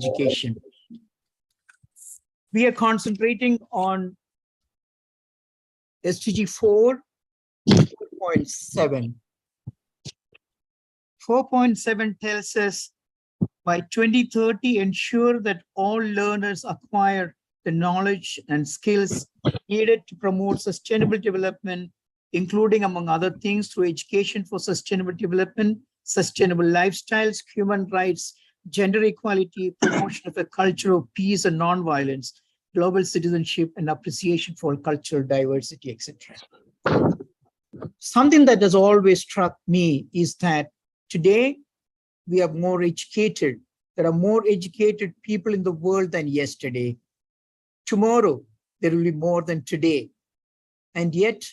education. We are concentrating on SDG 4.7. 4.7 tells us by 2030, ensure that all learners acquire the knowledge and skills needed to promote sustainable development, including, among other things, through education for sustainable development, sustainable lifestyles, human rights, gender equality, promotion of a culture of peace and nonviolence, global citizenship, and appreciation for cultural diversity, etc. Something that has always struck me is that today we are more educated. There are more educated people in the world than yesterday. Tomorrow, there will be more than today. And yet,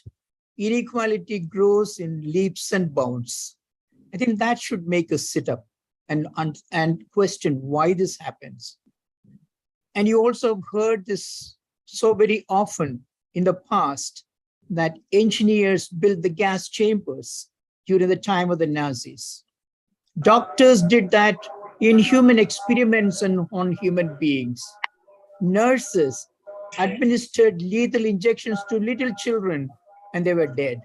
inequality grows in leaps and bounds. I think that should make us sit up and question why this happens. And you also have heard this so very often in the past, that engineers built the gas chambers during the time of the Nazis. Doctors did that in human experiments and on human beings. Nurses administered lethal injections to little children and they were dead.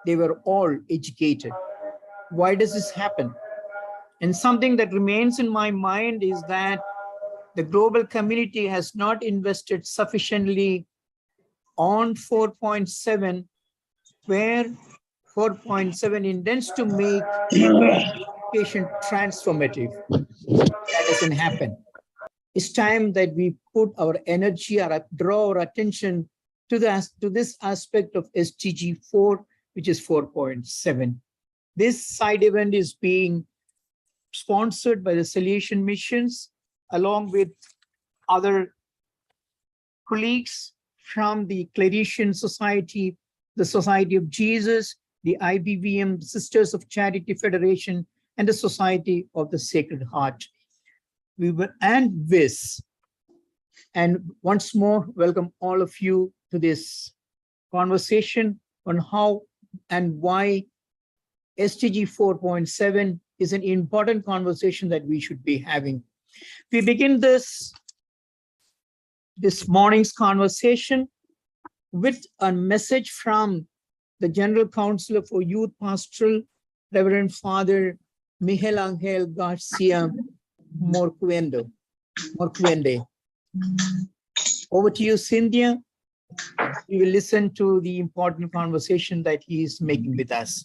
They were all educated. Why does this happen? And something that remains in my mind is that the global community has not invested sufficiently on 4.7, where 4.7 intends to make education transformative. That doesn't happen. It's time that we put our energy, draw our attention to this aspect of SDG 4, which is 4.7. This side event is being sponsored by the Salesian Missions, along with other colleagues from the Claretian Society, the Society of Jesus, the IBVM Sisters of Charity Federation, and the Society of the Sacred Heart. We will end this, and once more welcome all of you to this conversation on how and why SDG 4.7 is an important conversation that we should be having. We begin this morning's conversation with a message from the General Counselor for Youth Pastoral, Reverend Father Miguel Angel Garcia Morcuende. Over to you, Cynthia. We will listen to the important conversation that he is making with us.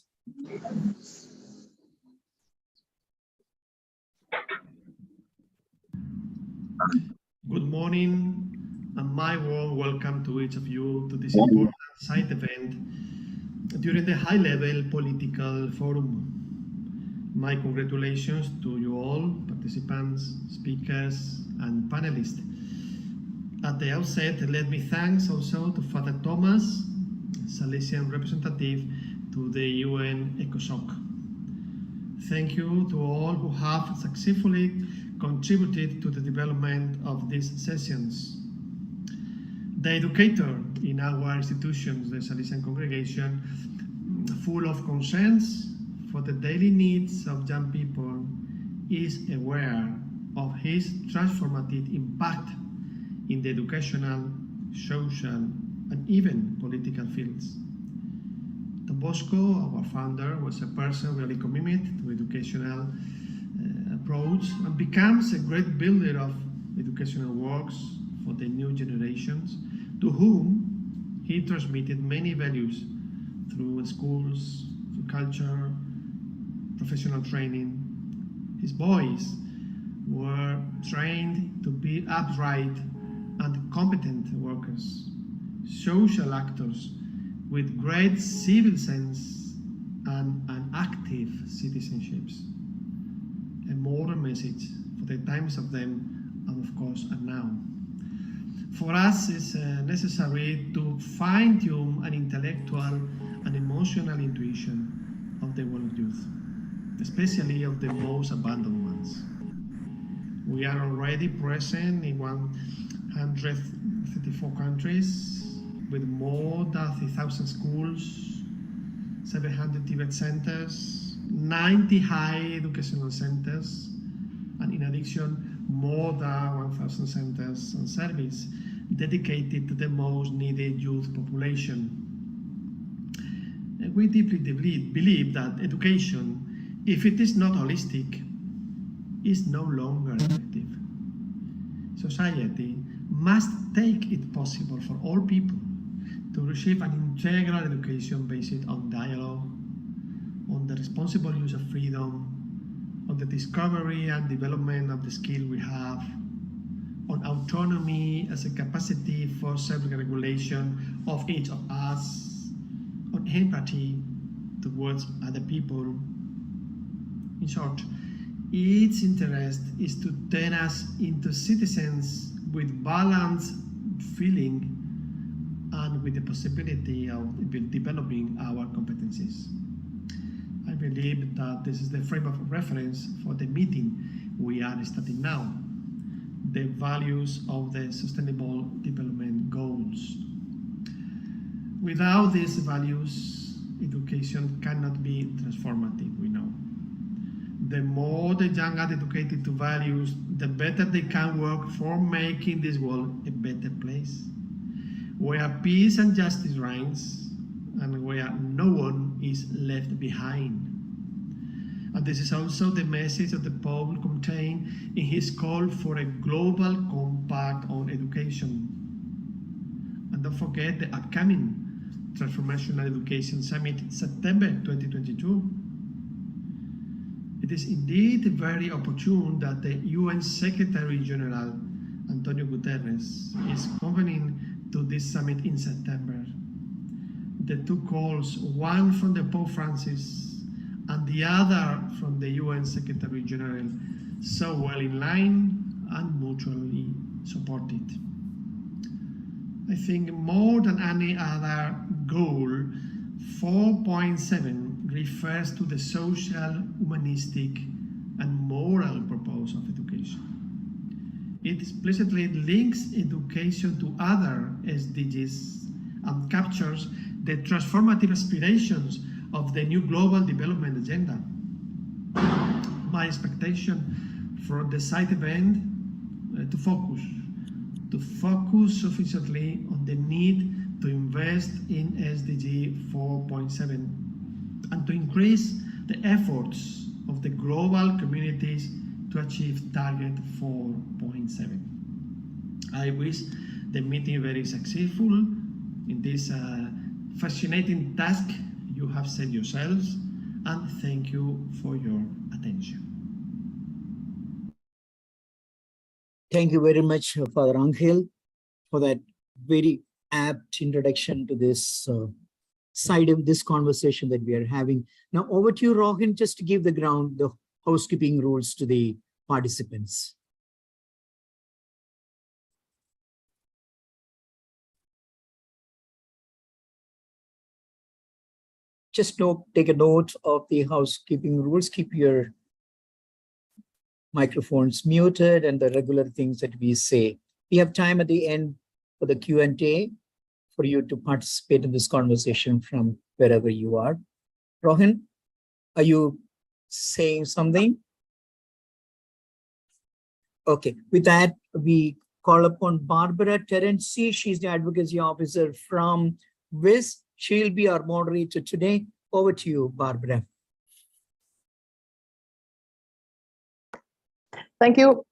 Good morning, and my warm welcome to each of you to this important side event during the high-level political forum. My congratulations to you all, participants, speakers, and panelists. At the outset, let me thank also to Father Thomas, Salesian representative to the UN ECOSOC. Thank you to all who have successfully contributed to the development of these sessions. The educator in our institutions, the Salesian congregation, full of concerns for the daily needs of young people, is aware of his transformative impact in the educational, social, and even political fields. Don Bosco, our founder, was a person really committed to educational approach and becomes a great builder of educational works for the new generations, to whom he transmitted many values through schools, through culture, professional training. His boys were trained to be upright and competent workers, social actors with great civil sense and active citizenships. A moral message for the times of them and of course and now. For us, it's necessary to fine-tune an intellectual and emotional intuition of the world of youth, especially of the most abandoned ones. We are already present in 134 countries with more than 3,000 schools, 700 Tibet centers, 90 high educational centers, and in addition, more than 1,000 centers and services dedicated to the most needed youth population. We deeply believe that education, if it is not holistic, is no longer effective. Society must take it possible for all people to receive an integral education based on dialogue, on the responsible use of freedom, on the discovery and development of the skill we have, on autonomy as a capacity for self-regulation of each of us, on empathy towards other people. In short, its interest is to turn us into citizens with balanced feeling and with the possibility of developing our competencies. I believe that this is the frame of reference for the meeting we are starting now, the values of the Sustainable Development Goals. Without these values, education cannot be transformative, we know. The more the young are educated to values, the better they can work for making this world a better place, where peace and justice reigns, and where no one is left behind. And this is also the message that the Pope contained in his call for a global compact on education. And don't forget the upcoming Transformational Education Summit, September 2022. It is indeed very opportune that the UN Secretary General, Antonio Guterres, is convening to this summit in September. The two calls, one from the Pope Francis and the other from the UN Secretary General, so well in line and mutually supported. I think more than any other goal, 4.7 refers to the social, humanistic, and moral purpose of education. It explicitly links education to other SDGs and captures the transformative aspirations of the new Global Development Agenda. My expectation for the site event to focus sufficiently on the need to invest in SDG 4.7 and to increase the efforts of the global communities to achieve target 4.7. I wish the meeting very successful in this fascinating task you have set yourselves, and thank you for your attention. Thank you very much, Father Angel, for that very apt introduction to this side of this conversation that we are having. Now over to you, Rohan, just to give the housekeeping rules to the participants. Just take a note of the housekeeping rules. Keep your microphones muted and the regular things that we say. We have time at the end for the Q&A for you to participate in this conversation from wherever you are. Rohan, are you saying something? Okay, with that, we call upon Barbara Terenzi. She's the advocacy officer from WIS. She'll be our moderator today. Over to you, Barbara. Thank you,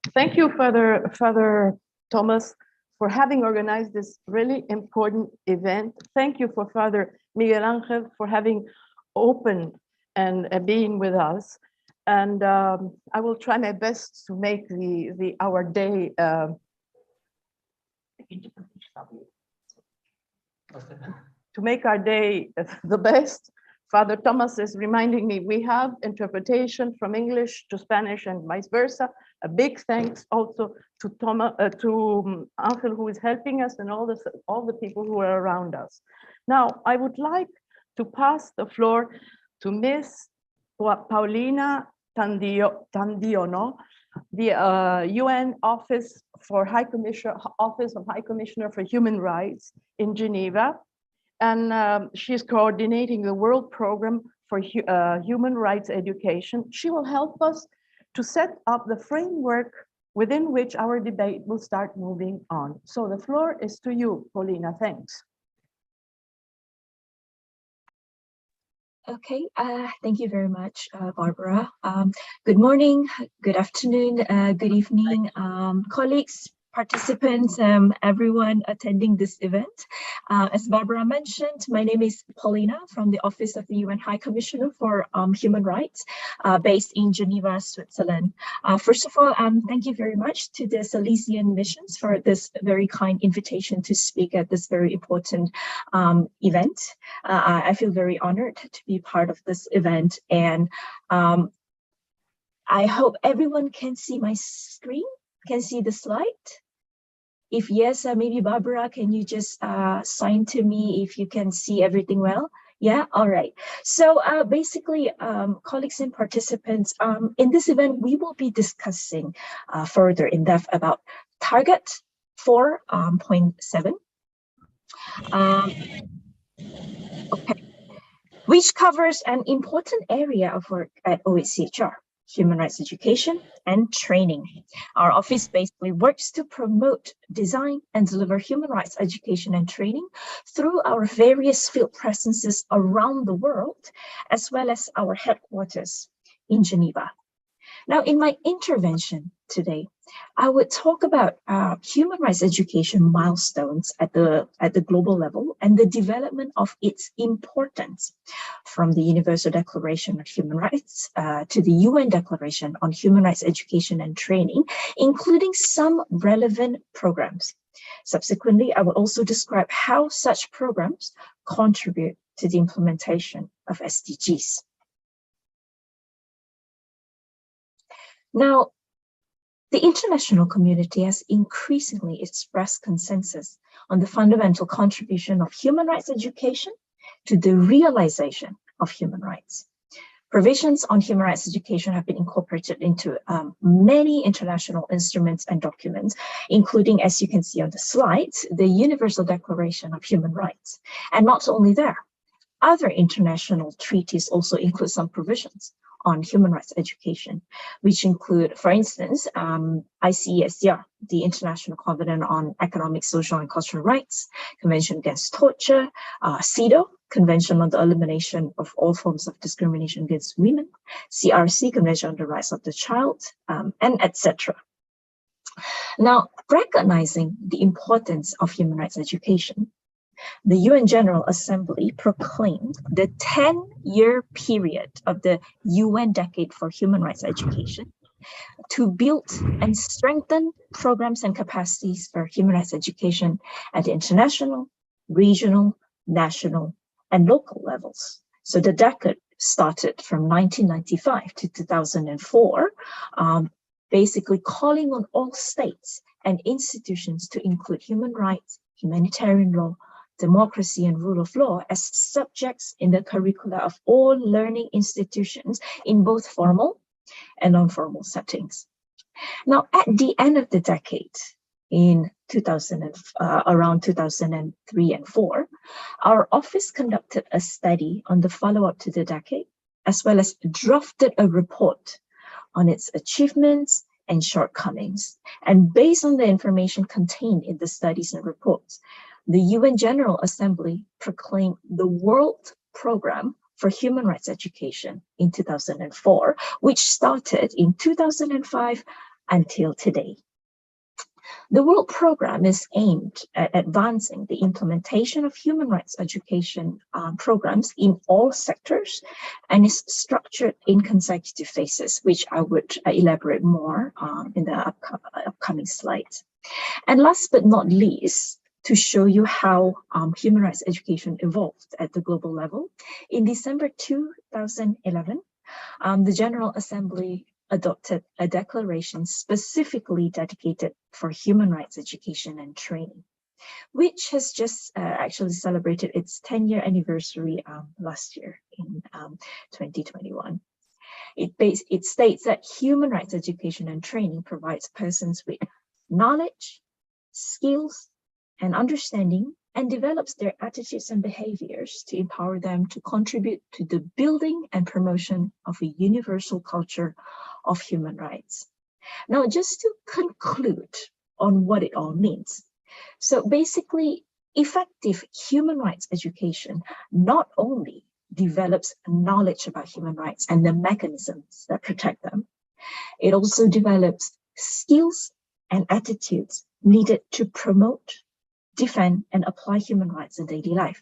Father Thomas, for having organized this really important event. Thank you for Father Miguel Angel for having opened and being with us. And I will try my best to make our day to make our day the best. Father Thomas is reminding me we have interpretation from English to Spanish and vice versa. A big thanks also to Angel, who is helping us, and all the people who are around us. Now, I would like to pass the floor to Miss Paulina Tandiono, the UN Office of High Commissioner for Human Rights in Geneva. And she is coordinating the World Program for Human Rights Education. She will help us to set up the framework within which our debate will start moving on. So the floor is to you, Paulina. Thanks. Okay, thank you very much, Barbara. Good morning, good afternoon, good evening, colleagues, participants, everyone attending this event. As Barbara mentioned, my name is Paulina from the Office of the UN High Commissioner for Human Rights, based in Geneva, Switzerland. First of all, thank you very much to the Salesian Missions for this very kind invitation to speak at this very important event. I feel very honored to be part of this event, and I hope everyone can see my screen, can see the slide. If yes, maybe Barbara, can you just sign to me if you can see everything well? Yeah, all right. So basically, colleagues and participants, in this event, we will be discussing further in depth about Target 4.7. Okay, which covers an important area of work at OHCHR, human rights education and training. Our office basically works to promote, design, and deliver human rights education and training through our various field presences around the world, as well as our headquarters in Geneva. Now, in my intervention today, I would talk about human rights education milestones at the global level and the development of its importance, from the Universal Declaration of Human Rights to the UN Declaration on Human Rights Education and Training, including some relevant programs. Subsequently, I will also describe how such programs contribute to the implementation of SDGs. Now, the international community has increasingly expressed consensus on the fundamental contribution of human rights education to the realization of human rights. Provisions on human rights education have been incorporated into many international instruments and documents, including, as you can see on the slides, the Universal Declaration of Human Rights. And not only there, other international treaties also include some provisions on human rights education, which include, for instance, ICSDR, the International Covenant on Economic, Social, and Cultural Rights, Convention Against Torture, CEDAW, Convention on the Elimination of All Forms of Discrimination Against Women, CRC, Convention on the Rights of the Child, and etc. Now, recognizing the importance of human rights education, the UN General Assembly proclaimed the 10-year period of the UN Decade for Human Rights Education to build and strengthen programs and capacities for human rights education at the international, regional, national, and local levels. So the decade started from 1995 to 2004, basically calling on all states and institutions to include human rights, humanitarian law, democracy, and rule of law as subjects in the curricula of all learning institutions in both formal and non-formal settings. Now, at the end of the decade, in around 2003 and 4, our office conducted a study on the follow-up to the decade, as well as drafted a report on its achievements and shortcomings. And based on the information contained in the studies and reports, the UN General Assembly proclaimed the World Program for Human Rights Education in 2004, which started in 2005 until today. The World Program is aimed at advancing the implementation of human rights education programs in all sectors and is structured in consecutive phases, which I would elaborate more in the upcoming slides. And last but not least, to show you how human rights education evolved at the global level, in December 2011, the General Assembly adopted a declaration specifically dedicated for human rights education and training, which has just actually celebrated its 10-year anniversary last year in 2021. It states that human rights education and training provides persons with knowledge, skills, and understanding, and develops their attitudes and behaviors to empower them to contribute to the building and promotion of a universal culture of human rights. Now, just to conclude on what it all means. So basically, effective human rights education not only develops knowledge about human rights and the mechanisms that protect them, it also develops skills and attitudes needed to promote, defend, and apply human rights in daily life.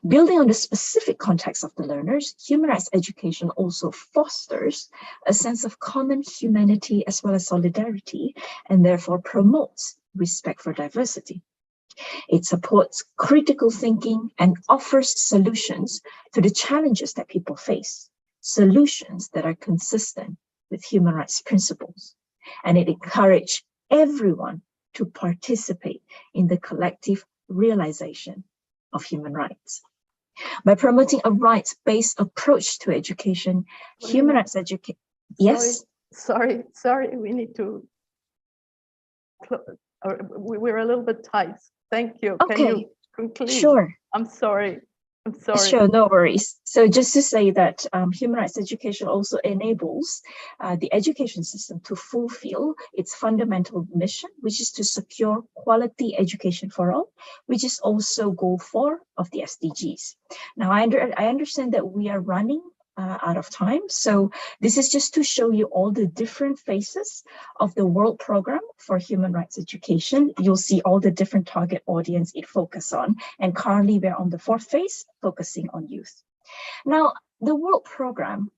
Building on the specific context of the learners, human rights education also fosters a sense of common humanity as well as solidarity, and therefore promotes respect for diversity. It supports critical thinking and offers solutions to the challenges that people face, solutions that are consistent with human rights principles. And it encourages everyone to participate in the collective realization of human rights. By promoting a rights-based approach to education, human rights education. Yes? Sorry, we need to, we're a little bit tight. Thank you. Okay. Can you conclude? Sure. I'm sorry. Sure, no worries. So just to say that human rights education also enables the education system to fulfill its fundamental mission, which is to secure quality education for all, which is also goal 4 of the SDGs. Now, I understand that we are running out of time. So this is just to show you all the different phases of the World Program for Human Rights Education. You'll see all the different target audience it focuses on. And currently we're on the 4th phase, focusing on youth. Now, the World Program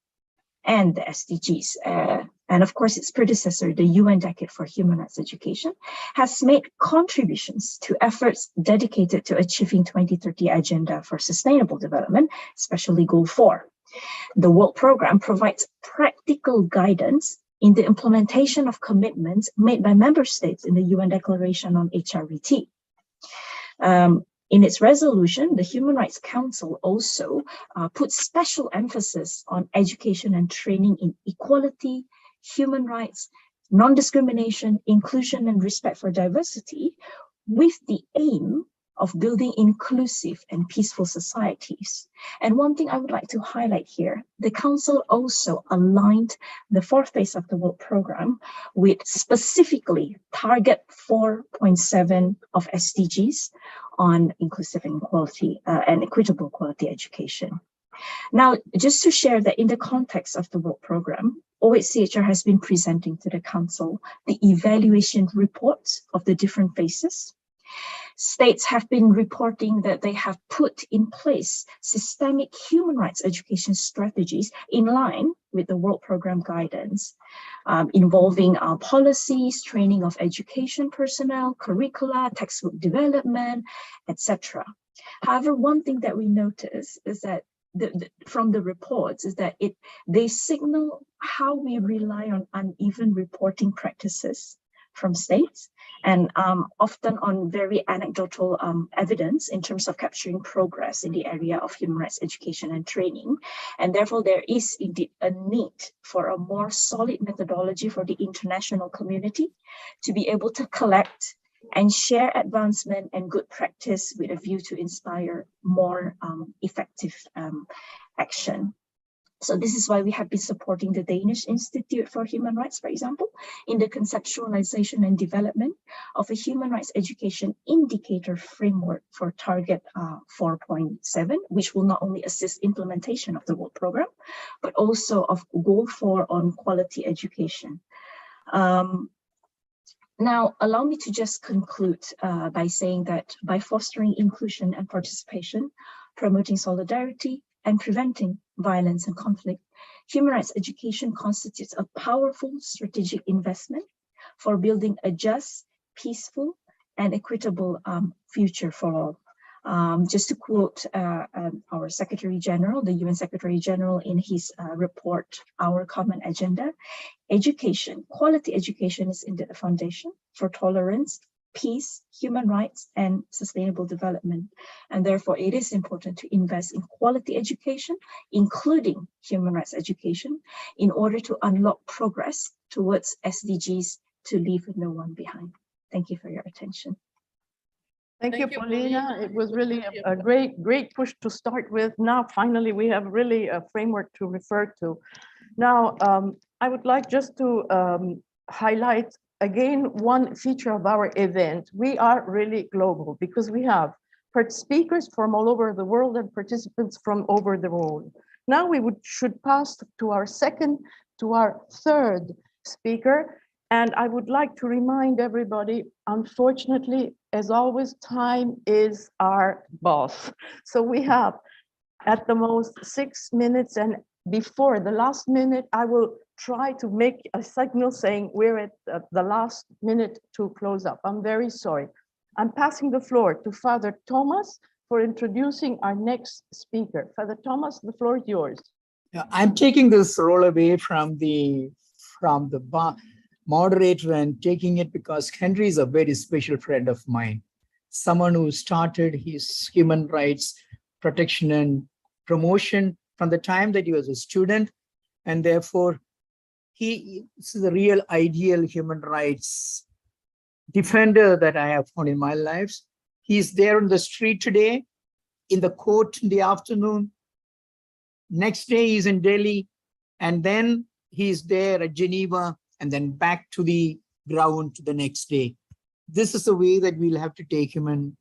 and the SDGs, and of course its predecessor, the UN Decade for Human Rights Education, has made contributions to efforts dedicated to achieving 2030 Agenda for Sustainable Development, especially Goal 4. The World Program provides practical guidance in the implementation of commitments made by member states in the UN Declaration on HRVT. In its resolution, the Human Rights Council also puts special emphasis on education and training in equality, human rights, non-discrimination, inclusion, and respect for diversity, with the aim of building inclusive and peaceful societies. And one thing I would like to highlight here, the Council also aligned the 4th phase of the World Program with specifically target 4.7 of SDGs on inclusive and equality and equitable quality education. Now, just to share that in the context of the World Program, OHCHR has been presenting to the Council the evaluation reports of the different phases. States have been reporting that they have put in place systemic human rights education strategies in line with the World Program guidance, involving policies, training of education personnel, curricula, textbook development, etc. However, one thing that we notice is that from the reports is that they signal how we rely on uneven reporting practices from states, and often on very anecdotal evidence in terms of capturing progress in the area of human rights education and training. And therefore, there is indeed a need for a more solid methodology for the international community to be able to collect and share advancement and good practice with a view to inspire more effective action. So this is why we have been supporting the Danish Institute for Human Rights, for example, in the conceptualization and development of a human rights education indicator framework for target 4.7, which will not only assist implementation of the World Program, but also of Goal 4 on quality education. Now, allow me to just conclude by saying that by fostering inclusion and participation, promoting solidarity, and preventing violence and conflict, human rights education constitutes a powerful strategic investment for building a just, peaceful, and equitable future for all. Just to quote our Secretary General, the UN Secretary General, in his report, Our Common Agenda, education, quality education is indeed a foundation for tolerance, peace, human rights, and sustainable development. And therefore, it is important to invest in quality education, including human rights education, in order to unlock progress towards SDGs to leave no one behind. Thank you for your attention. Thank you, Paulina. It was really a great push to start with. Now, finally, we have really a framework to refer to. Now, I would like just to highlight again one feature of our event. We are really global because we have speakers from all over the world and participants from over the world. Now we should pass to our third speaker. And I would like to remind everybody, unfortunately, as always, time is our boss. So we have at the most 6 minutes, and before the last minute, I will try to make a signal saying we're at the last minute to close up. I'm very sorry. I'm passing the floor to Father Thomas for introducing our next speaker. Father Thomas, the floor is yours. Yeah, I'm taking this role away from the moderator and taking it because Henry is a very special friend of mine. Someone who started his human rights protection and promotion from the time that he was a student. And therefore, he is the real ideal human rights defender that I have found in my life. He's there on the street today, in the court in the afternoon. Next day he's in Delhi, and then he's there at Geneva, and then back to the ground the next day. This is the way that we'll have to take human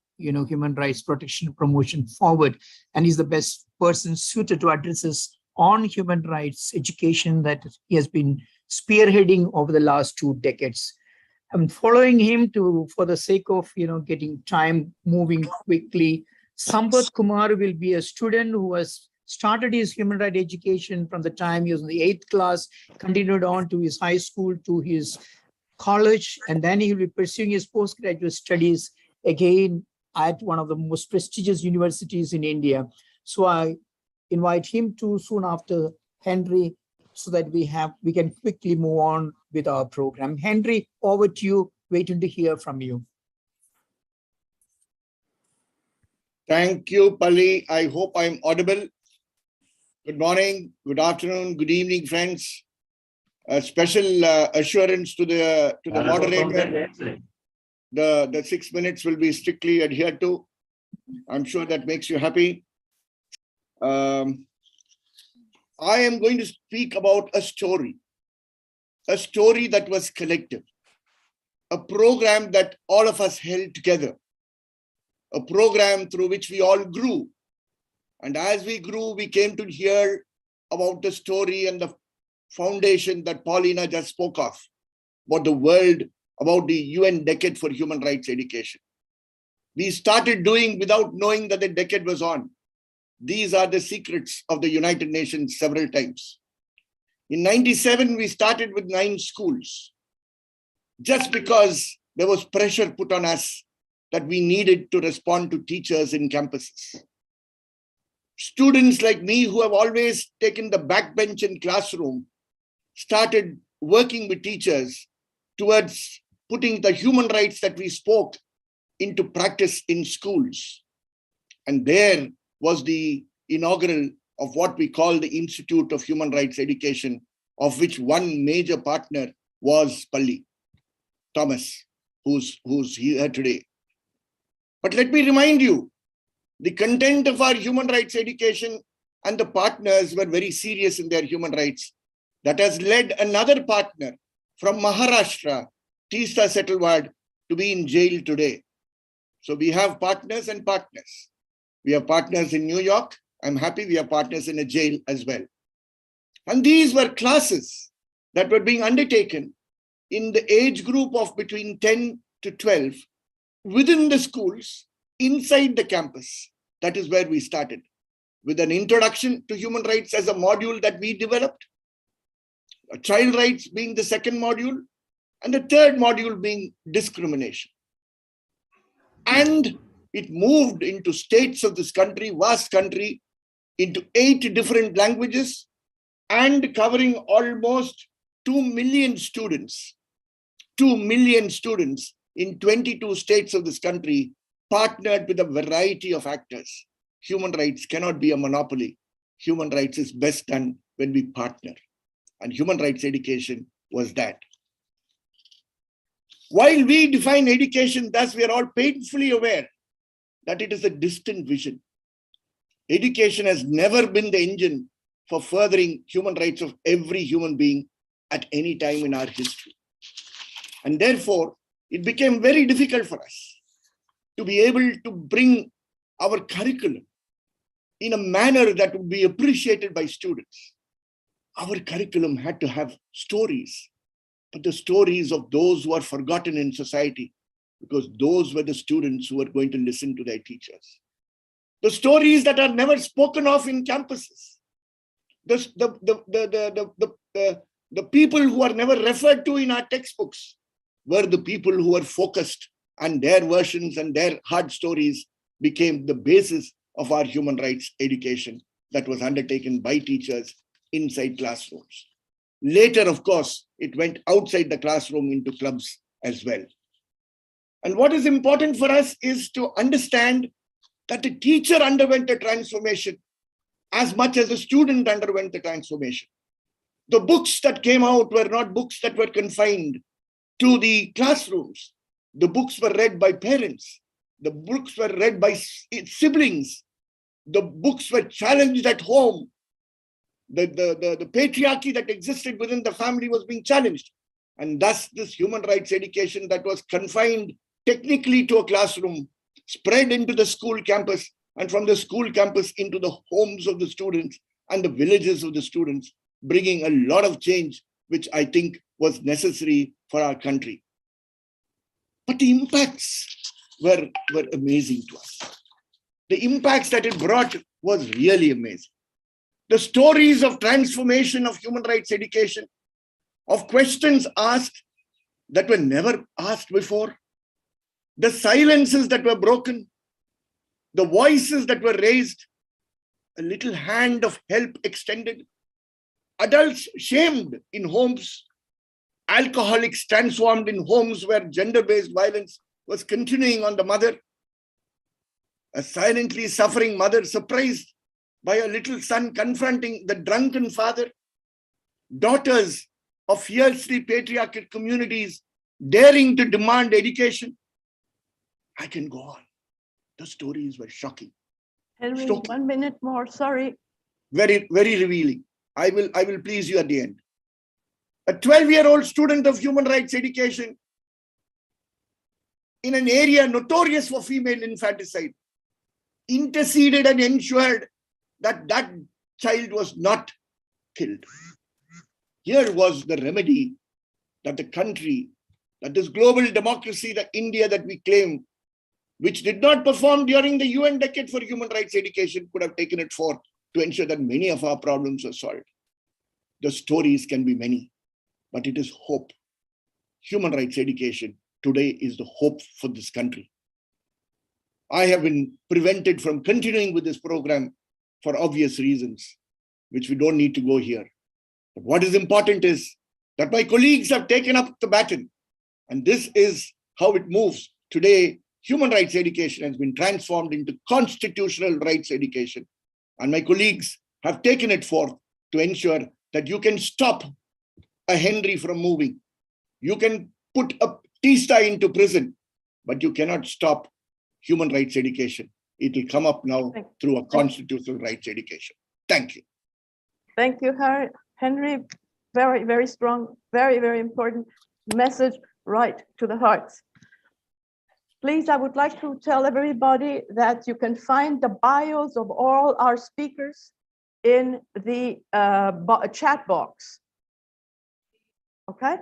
rights protection and promotion forward. And he's the best person suited to address us on human rights education that he has been spearheading over the last 2 decades. I'm following him for the sake of getting time moving quickly. Sampath Kumar will be a student who has started his human rights education from the time he was in the 8th class, continued on to his high school, to his college, and then he will be pursuing his postgraduate studies again at one of the most prestigious universities in India. So I invite him to soon after Henry, so that we can quickly move on with our program. Henry, over to you, waiting to hear from you. Thank you, Pali. I hope I'm audible. Good morning, good afternoon, good evening, friends. A special assurance to the moderator. The 6 minutes will be strictly adhered to. I'm sure that makes you happy. I am going to speak about a story that was collective, a program that all of us held together, a program through which we all grew. And as we grew, we came to hear about the story and the foundation that Paulina just spoke of, about the world, about the UN Decade for Human Rights Education. We started doing without knowing that the decade was on. These are the secrets of the United Nations several times. In 97, we started with 9 schools, just because there was pressure put on us that we needed to respond to teachers in campuses. Students like me, who have always taken the backbench in classroom, started working with teachers towards putting the human rights that we spoke into practice in schools. And there was the inaugural of what we call the Institute of Human Rights Education, of which one major partner was Pali Thomas, who's here today. But let me remind you, the content of our human rights education and the partners were very serious in their human rights. That has led another partner from Maharashtra, Teesta Setalwad, to be in jail today. So we have partners and partners. We have partners in New York. I'm happy we have partners in a jail as well. And these were classes that were being undertaken in the age group of between 10 to 12 within the schools, inside the campus. That is where we started, with an introduction to human rights as a module that we developed, child rights being the second module, and the third module being discrimination. And it moved into states of this country, vast country, into 8 different languages, and covering almost 2 million students. 2 million students in 22 states of this country, partnered with a variety of actors. Human rights cannot be a monopoly. Human rights is best done when we partner. And human rights education was that. While we define education, thus we are all painfully aware that it is a distant vision. Education has never been the engine for furthering human rights of every human being at any time in our history. And therefore, it became very difficult for us to be able to bring our curriculum in a manner that would be appreciated by students. Our curriculum had to have stories, but the stories of those who are forgotten in society, because those were the students who were going to listen to their teachers. The stories that are never spoken of in campuses. The people who are never referred to in our textbooks were the people who were focused, and their versions and their hard stories became the basis of our human rights education that was undertaken by teachers inside classrooms. Later, of course, it went outside the classroom into clubs as well. And what is important for us is to understand that the teacher underwent a transformation as much as the student underwent the transformation. The books that came out were not books that were confined to the classrooms. The books were read by parents. The books were read by siblings. The books were challenged at home. The patriarchy that existed within the family was being challenged. And thus this human rights education that was confined technically to a classroom spread into the school campus, and from the school campus into the homes of the students and the villages of the students, bringing a lot of change, which I think was necessary for our country. But the impacts were amazing to us. The impacts that it brought was really amazing. The stories of transformation of human rights education, of questions asked that were never asked before, the silences that were broken, the voices that were raised, a little hand of help extended, adults shamed in homes, alcoholics transformed in homes where gender-based violence was continuing on the mother, a silently suffering mother surprised by a little son confronting the drunken father, daughters of fiercely patriarchal communities daring to demand education. I can go on. The stories were shocking. Henry, Shocking. 1 minute more, sorry. Very, very revealing. I will please you at the end. A 12-year-old student of human rights education in an area notorious for female infanticide interceded and ensured that that child was not killed. Here was the remedy that the country, that this global democracy, the India that we claim, which did not perform during the UN decade for human rights education, could have taken it forth to ensure that many of our problems are solved. The stories can be many, but it is hope. Human rights education today is the hope for this country. I have been prevented from continuing with this program for obvious reasons, which we don't need to go here. But what is important is that my colleagues have taken up the baton, and this is how it moves. Today, human rights education has been transformed into constitutional rights education, and my colleagues have taken it forth to ensure that you can stop a Henry from moving. You can put a Tista into prison, but you cannot stop human rights education. It will come up now through a constitutional rights education. Thank you. Thank you, Henry. Very, very strong, very, very important message right to the hearts. Please, I would like to tell everybody that you can find the bios of all our speakers in the chat box. Okay.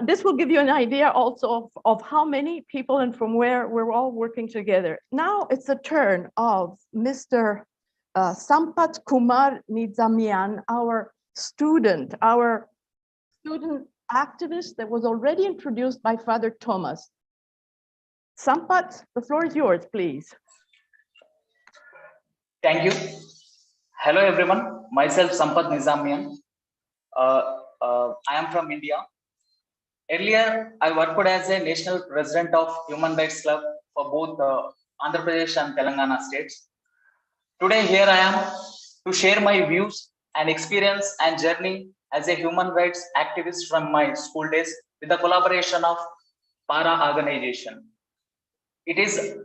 This will give you an idea also of how many people and from where we're all working together. Now it's the turn of Mr. Sampat Kumar Nizamian, our student activist that was already introduced by Father Thomas. Sampat, the floor is yours, please. Thank you. Hello, everyone. Myself, Sampat Nizamian. I am from India. Earlier, I worked as a national president of Human Rights Club for both Andhra Pradesh and Telangana states. Today, here I am to share my views and experience and journey as a human rights activist from my school days with the collaboration of Para organization. It is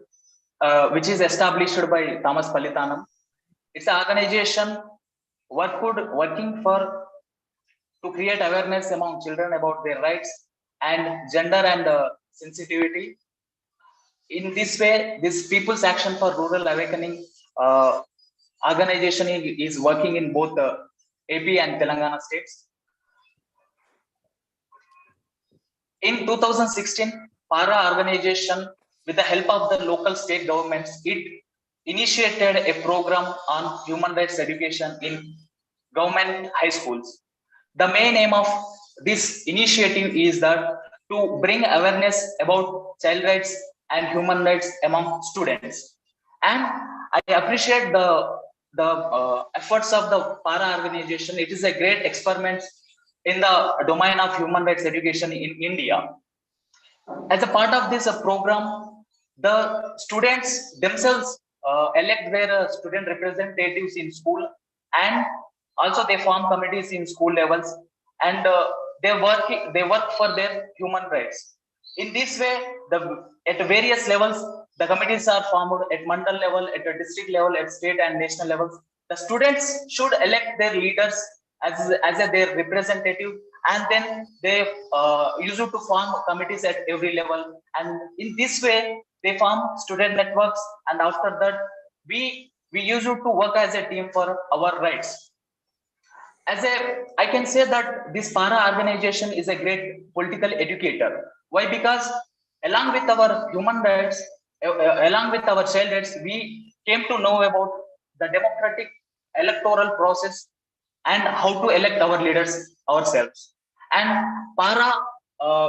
which is established by Thomas Palitanam. It's an organization working to create awareness among children about their rights and gender and sensitivity. In this way, this People's Action for Rural Awakening organization is working in both AP and Telangana states. In 2016, PARA organization, with the help of the local state governments, it initiated a program on human rights education in government high schools. The main aim of this initiative is that to bring awareness about child rights and human rights among students. And I appreciate the efforts of the PARA organization. It is a great experiment in the domain of human rights education in India. As a part of this program, the students themselves elect their student representatives in school, and also they form committees in school levels, and they work for their human rights. In this way, at various levels, the committees are formed at mandal level, at a district level, at state and national levels. The students should elect their leaders as their representative, and then they use it to form committees at every level. And in this way, they form student networks, and after that, we use it to work as a team for our rights. I can say that this PARA organization is a great political educator. Why? Because along with our human rights, along with our child rights, we came to know about the democratic electoral process and how to elect our leaders ourselves. And PARA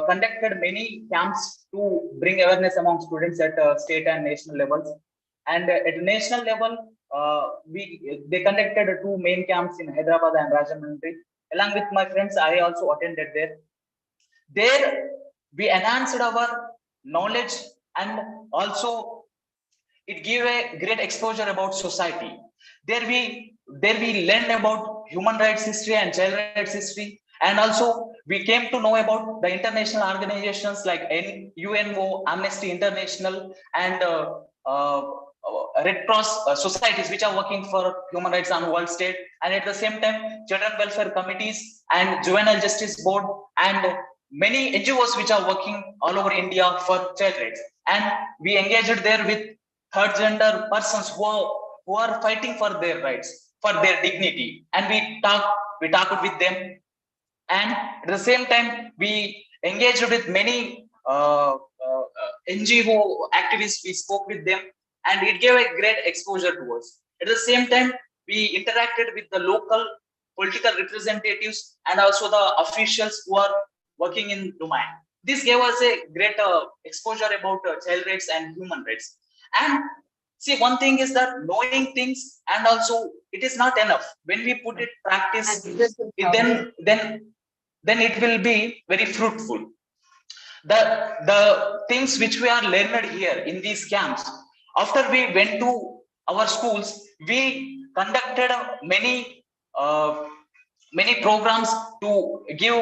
conducted many camps to bring awareness among students at state and national levels. And at national level, they conducted 2 main camps in Hyderabad and Rajahmundry. Along with my friends, I also attended there. There, we enhanced our knowledge, and also it gave a great exposure about society. There we learned about human rights history and child rights history, and also we came to know about the international organizations like UNO, Amnesty International, and Red Cross societies which are working for human rights on world state, and at the same time children welfare committees and juvenile justice board and many NGOs which are working all over India for child rights. And we engaged there with third gender persons who are fighting for their rights, for their dignity, and we talked with them. And at the same time, we engaged with many NGO activists. We spoke with them, and it gave a great exposure to us. At the same time, we interacted with the local political representatives and also the officials who are working in domain. This gave us a great exposure about child rights and human rights. And see, one thing is that knowing things, and also it is not enough. When we put it practice, then it will be very fruitful. The things which we are learned here in these camps, after we went to our schools, we conducted many programs to give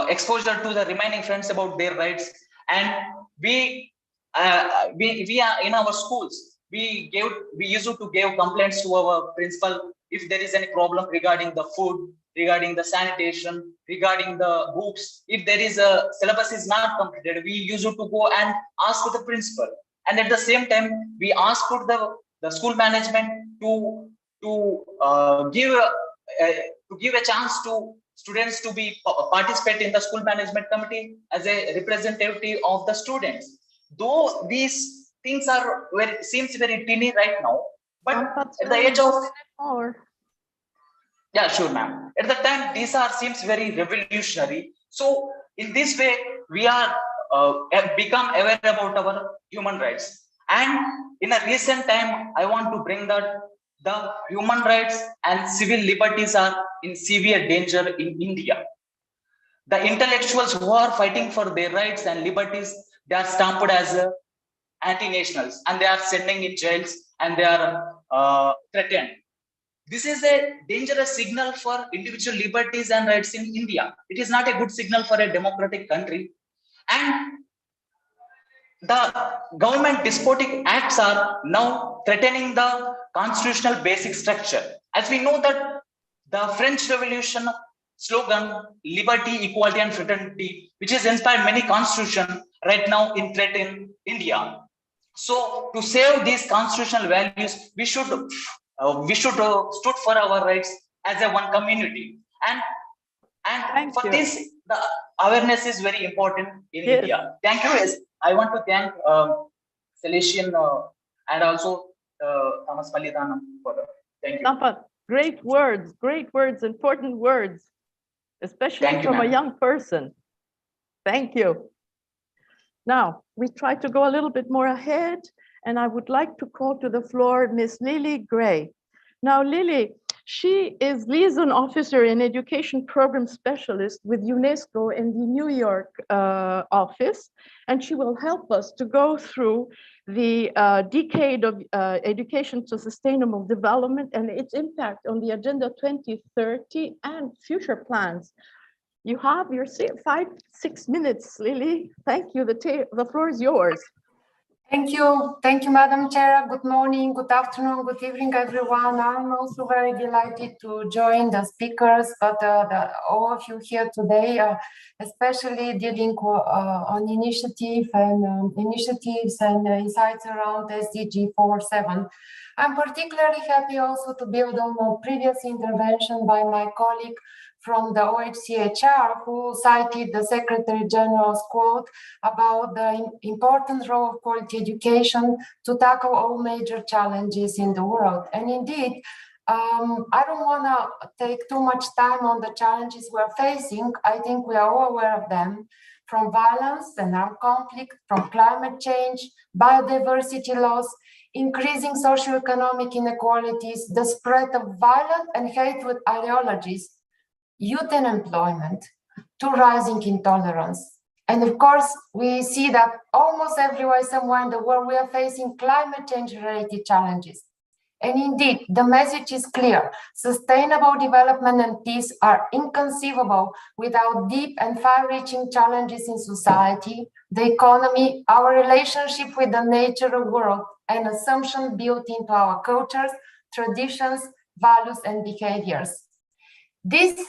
exposure to the remaining friends about their rights. And we are in our schools, we used to give complaints to our principal if there is any problem regarding the food, regarding the sanitation, regarding the books. If there is a syllabus is not completed, we used to go and ask the principal. And at the same time, we asked the school management to give a chance to students to participate in the school management committee as a representative of the students. Though these things seems very teeny right now, but at the age of yeah, sure, ma'am. At the time, these seems very revolutionary. So in this way, we are become aware about our human rights. And in a recent time, I want to bring that the human rights and civil liberties are in severe danger in India. The intellectuals who are fighting for their rights and liberties, they are stamped as anti-nationals, and they are sending in jails, and they are threatened. This is a dangerous signal for individual liberties and rights in India. It is not a good signal for a democratic country. And the government despotic acts are now threatening the constitutional basic structure. As we know that the French Revolution slogan, liberty, equality, and fraternity, which has inspired many constitutions right now in threat in India. So to save these constitutional values, we should stood for our rights as a one community. And for this, the awareness is very important in India. Thank you. Yes, I want to thank Celestian and also Thomas Palitanam for the thank you. Sampath, great words, important words, especially from a young person. Thank you. Now, we try to go a little bit more ahead, and I would like to call to the floor Miss Lily Gray. Now, Lily, she is liaison officer and education program specialist with UNESCO in the New York office, and she will help us to go through the decade of education to sustainable development and its impact on the Agenda 2030 and future plans. You have your 5-6 minutes, Lily. Thank you. The floor is yours. Thank you, Madam Chair. Good morning, good afternoon, good evening, everyone. I'm also very delighted to join the speakers, but all of you here today, especially dealing on initiatives and insights around SDG 4.7. I'm particularly happy also to build on a previous intervention by my colleague from the OHCHR, who cited the Secretary General's quote about the important role of quality education to tackle all major challenges in the world. And indeed, I don't want to take too much time on the challenges we're facing. I think we are all aware of them, from violence and armed conflict, from climate change, biodiversity loss, increasing socioeconomic inequalities, the spread of violent and hateful ideologies, youth unemployment, to rising intolerance. And of course, we see that almost everywhere, somewhere in the world, we are facing climate change-related challenges. And indeed, the message is clear. Sustainable development and peace are inconceivable without deep and far-reaching challenges in society, the economy, our relationship with the natural world, and assumptions built into our cultures, traditions, values, and behaviors. These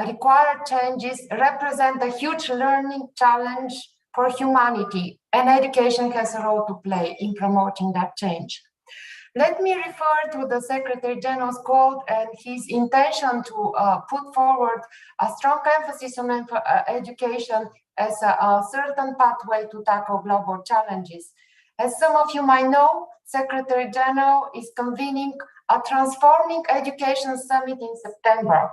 required changes represent a huge learning challenge for humanity, and education has a role to play in promoting that change. Let me refer to the Secretary General's quote and his intention to put forward a strong emphasis on education as a certain pathway to tackle global challenges. As some of you might know, Secretary General is convening a Transforming Education Summit in September.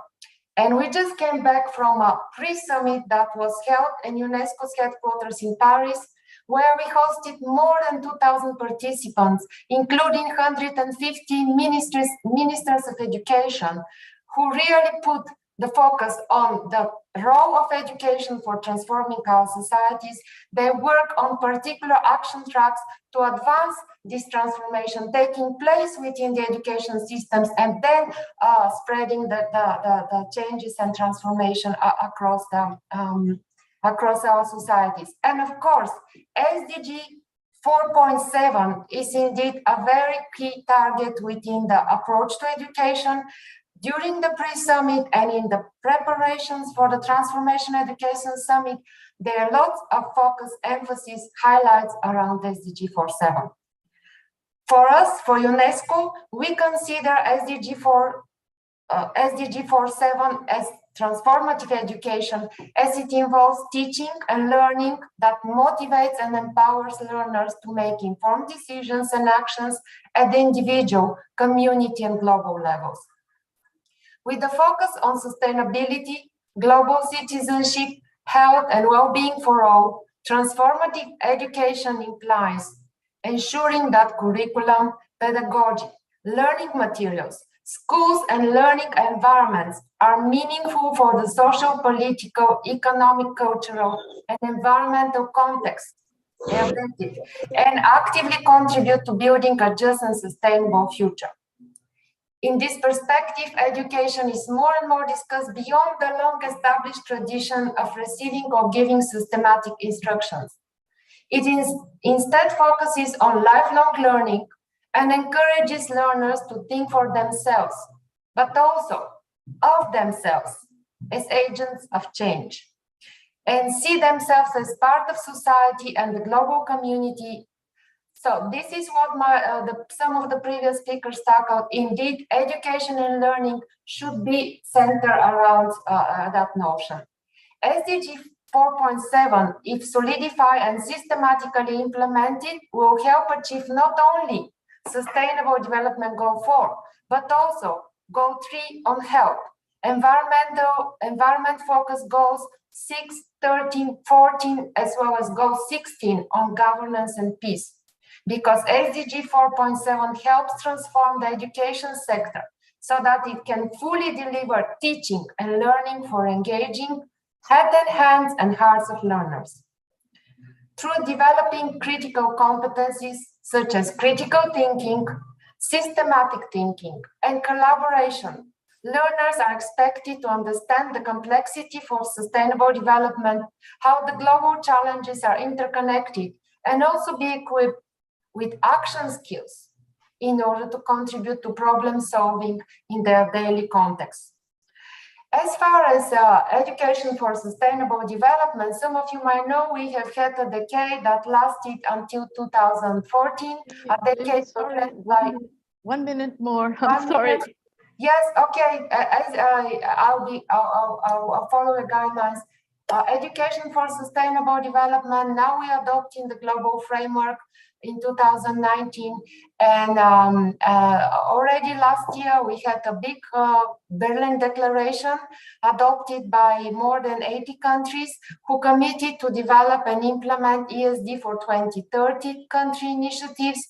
And we just came back from a pre-summit that was held in UNESCO's headquarters in Paris, where we hosted more than 2,000 participants, including 150 ministers of education, who really put the focus on the role of education for transforming our societies. They work on particular action tracks to advance this transformation taking place within the education systems, and then spreading the changes and transformation across our societies. And of course, SDG 4.7 is indeed a very key target within the approach to education. During the pre-summit and in the preparations for the Transformation Education Summit, there are lots of focus, emphasis, highlights around SDG 4.7. For us, for UNESCO, we consider SDG 4.7 as transformative education, as it involves teaching and learning that motivates and empowers learners to make informed decisions and actions at the individual, community, and global levels. With the focus on sustainability, global citizenship, health, and well-being for all, transformative education implies ensuring that curriculum, pedagogy, learning materials, schools, and learning environments are meaningful for the social, political, economic, cultural, and environmental context, and actively contribute to building a just and sustainable future. In this perspective, education is more and more discussed beyond the long-established tradition of receiving or giving systematic instructions. It instead focuses on lifelong learning and encourages learners to think for themselves, but also of themselves as agents of change and see themselves as part of society and the global community. So this is what some of the previous speakers talked about. Indeed, education and learning should be centered around that notion. SDG 4.7, if solidified and systematically implemented, will help achieve not only Sustainable Development Goal 4, but also Goal 3 on health, environment-focused goals 6, 13, 14, as well as Goal 16 on governance and peace. Because SDG 4.7 helps transform the education sector so that it can fully deliver teaching and learning for engaging head and hands and hearts of learners. Through developing critical competencies such as critical thinking, systematic thinking, and collaboration, learners are expected to understand the complexity for sustainable development, how the global challenges are interconnected, and also be equipped with action skills in order to contribute to problem solving in their daily context. As far as education for sustainable development, some of you might know we have had a decade that lasted until 2014. A decade. Sorry, 1 minute more. I'm sorry. Minute. Yes, okay. I'll follow the guidelines. Education for sustainable development. Now we are adopting the global framework in 2019, and already last year we had a big Berlin Declaration adopted by more than 80 countries who committed to develop and implement ESD for 2030 country initiatives.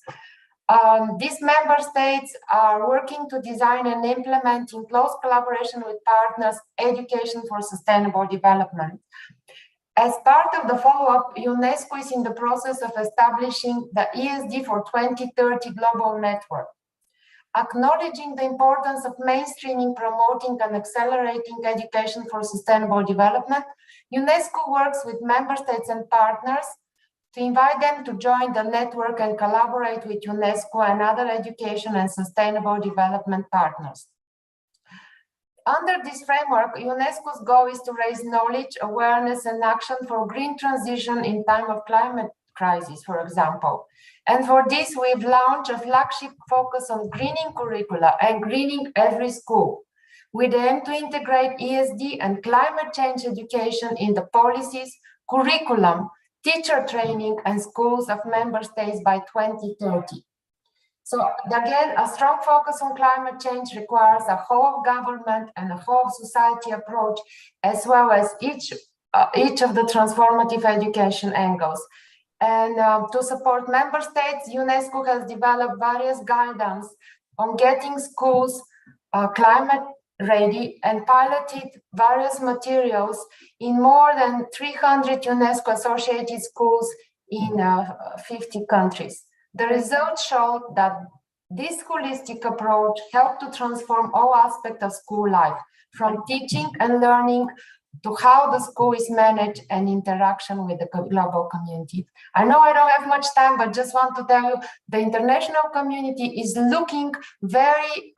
These member states are working to design and implement in close collaboration with partners education for sustainable development. As part of the follow-up, UNESCO is in the process of establishing the ESD for 2030 global network. Acknowledging the importance of mainstreaming, promoting, and accelerating education for sustainable development, UNESCO works with member states and partners to invite them to join the network and collaborate with UNESCO and other education and sustainable development partners. Under this framework, UNESCO's goal is to raise knowledge, awareness, and action for green transition in time of climate crisis, for example. And for this, we've launched a flagship focus on greening curricula and greening every school, with the aim to integrate ESD and climate change education in the policies, curriculum, teacher training, and schools of member states by 2030. So again, a strong focus on climate change requires a whole of government and a whole of society approach, as well as each of the transformative education angles. And to support member states, UNESCO has developed various guidance on getting schools climate ready and piloted various materials in more than 300 UNESCO associated schools in 50 countries. The results showed that this holistic approach helped to transform all aspects of school life, from teaching and learning to how the school is managed and interaction with the global community. I know I don't have much time, but just want to tell you the international community is looking very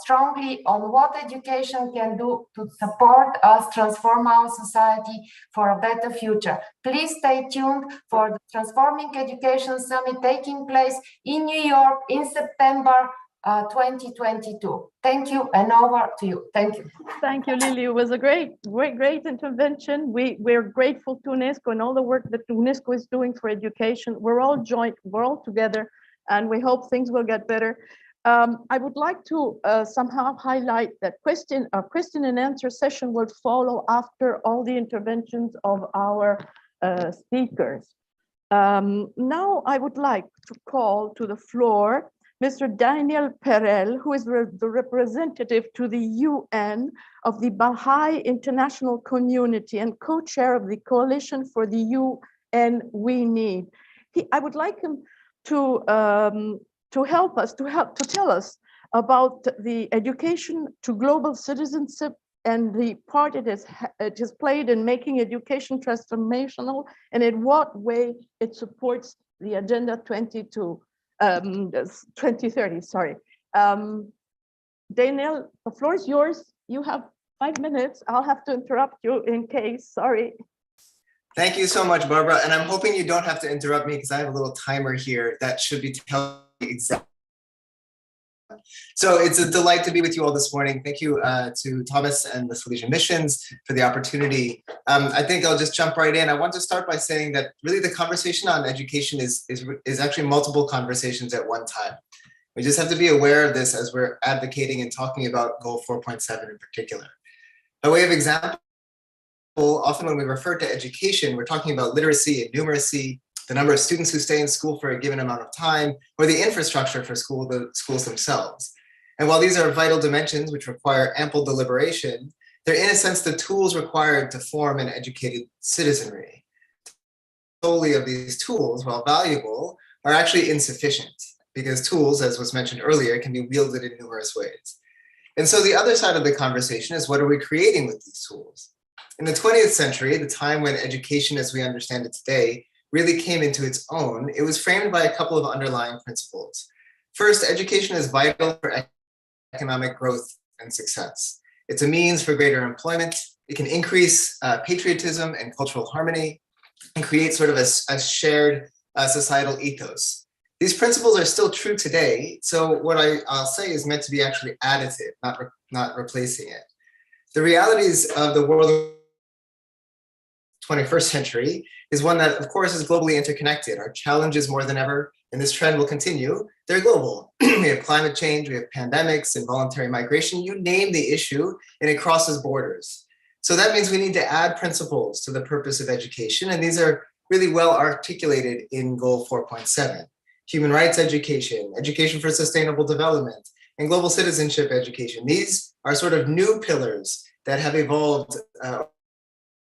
strongly on what education can do to support us transform our society for a better future. Please stay tuned for the Transforming Education Summit taking place in New York in September 2022. Thank you, and over to you. Thank you. Thank you, Lily. It was a great intervention. We're grateful to UNESCO and all the work that UNESCO is doing for education. We're all joined, we're all together, and we hope things will get better. I would like to somehow highlight that question and answer session will follow after all the interventions of our speakers. Now I would like to call to the floor Mr. Daniel Perel, who is the representative to the UN of the Baha'i International Community and co-chair of the Coalition for the UN We Need. I would like him to tell us about the education to global citizenship and the part it has played in making education transformational, and in what way it supports the Agenda 2030, sorry. Daniel, the floor is yours. you have 5 minutes. I'll have to interrupt you in case, sorry. Thank you so much, Barbara. And I'm hoping you don't have to interrupt me because I have a little timer here that should be telling me exactly. So it's a delight to be with you all this morning. Thank you to Thomas and the Salesian Missions for the opportunity. I think I'll just jump right in. I want to start by saying that really the conversation on education is actually multiple conversations at one time. We just have to be aware of this as we're advocating and talking about Goal 4.7 in particular. By way of example, often when we refer to education, we're talking about literacy and numeracy, the number of students who stay in school for a given amount of time, or the infrastructure for the schools themselves. And while these are vital dimensions which require ample deliberation, they're in a sense the tools required to form an educated citizenry. Solely of these tools, while valuable, are actually insufficient because tools, as was mentioned earlier, can be wielded in numerous ways. And so the other side of the conversation is what are we creating with these tools? In the 20th century, the time when education as we understand it today really came into its own, it was framed by a couple of underlying principles. First, education is vital for economic growth and success. It's a means for greater employment. It can increase patriotism and cultural harmony and create sort of a shared societal ethos. These principles are still true today. So what I'll say is meant to be actually additive, not replacing it. The realities of the world of the 21st century is one that, of course, is globally interconnected. Our challenges more than ever, and this trend will continue, they're global. We have climate change, we have pandemics, involuntary migration, you name the issue, and it crosses borders. So that means we need to add principles to the purpose of education, and these are really well articulated in Goal 4.7. Human rights education, education for sustainable development, and global citizenship education. These are sort of new pillars that have evolved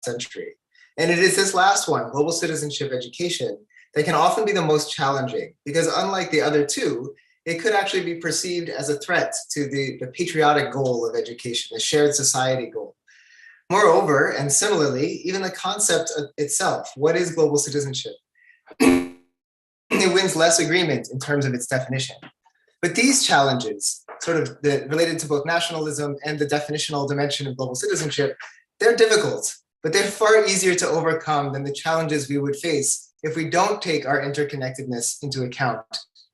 century. And it is this last one, global citizenship education, that can often be the most challenging because unlike the other two, it could actually be perceived as a threat to the patriotic goal of education, the shared society goal. Moreover, and similarly, even the concept of itself, what is global citizenship? It wins less agreement in terms of its definition. But these challenges, sort of related to both nationalism and the definitional dimension of global citizenship, they're difficult, but they're far easier to overcome than the challenges we would face if we don't take our interconnectedness into account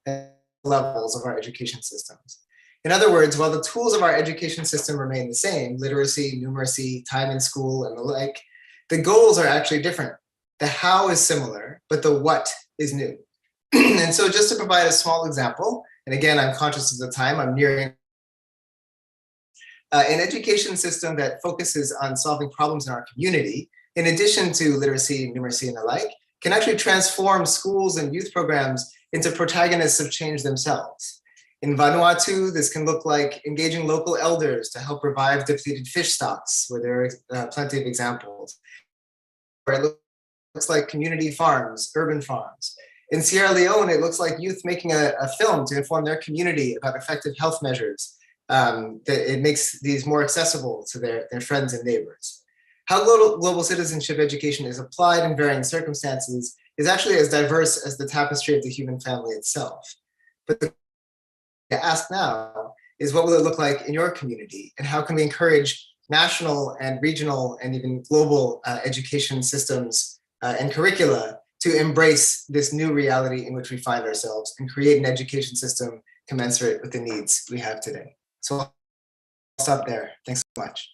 at levels of our education systems. In other words, while the tools of our education system remain the same, literacy, numeracy, time in school, and the like, the goals are actually different. The how is similar, but the what is new. And so just to provide a small example, and again, I'm conscious of the time, I'm nearing an education system that focuses on solving problems in our community, in addition to literacy, numeracy, and the like, can actually transform schools and youth programs into protagonists of change themselves. In Vanuatu, this can look like engaging local elders to help revive depleted fish stocks, where there are plenty of examples. Or it looks like community farms, urban farms. In Sierra Leone, it looks like youth making a film to inform their community about effective health measures. That it makes these more accessible to their friends and neighbors. How global citizenship education is applied in varying circumstances is actually as diverse as the tapestry of the human family itself. But the to ask now is what will it look like in your community, and how can we encourage national and regional and even global education systems and curricula to embrace this new reality in which we find ourselves and create an education system commensurate with the needs we have today. So I'll stop there. Thanks so much.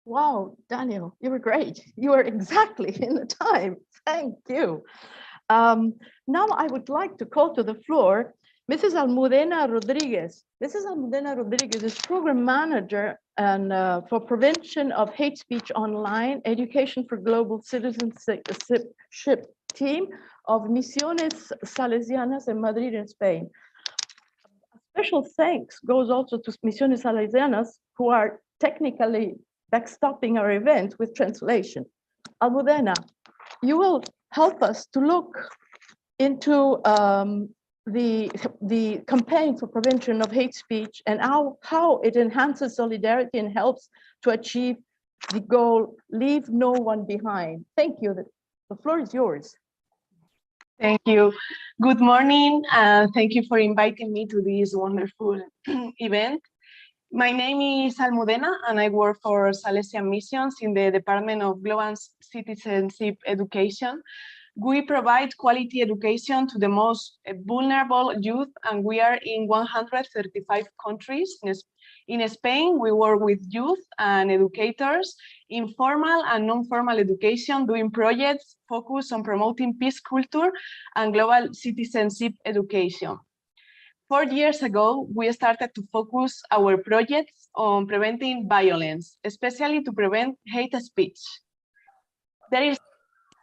Wow, Daniel, you were great. You were exactly in the time. Thank you. Now I would like to call to the floor Mrs. Almudena Rodriguez. Mrs. Almudena Rodriguez is program manager and for prevention of hate speech online, education for global citizenship team of Misiones Salesianas in Madrid in Spain. A special thanks goes also to Misiones Salesianas who are technically backstopping our event with translation. Almudena, you will help us to look into the campaign for prevention of hate speech and how it enhances solidarity and helps to achieve the goal, leave no one behind. Thank you. The floor is yours. Thank you. Good morning, and thank you for inviting me to this wonderful event. My name is Almudena, and I work for Salesian Missions in the Department of Global Citizenship Education. We provide quality education to the most vulnerable youth, and we are in 135 countries. In Spain, we work with youth and educators in formal and non-formal education, doing projects focused on promoting peace culture and global citizenship education. 4 years ago, we started to focus our projects on preventing violence, especially to prevent hate speech. There is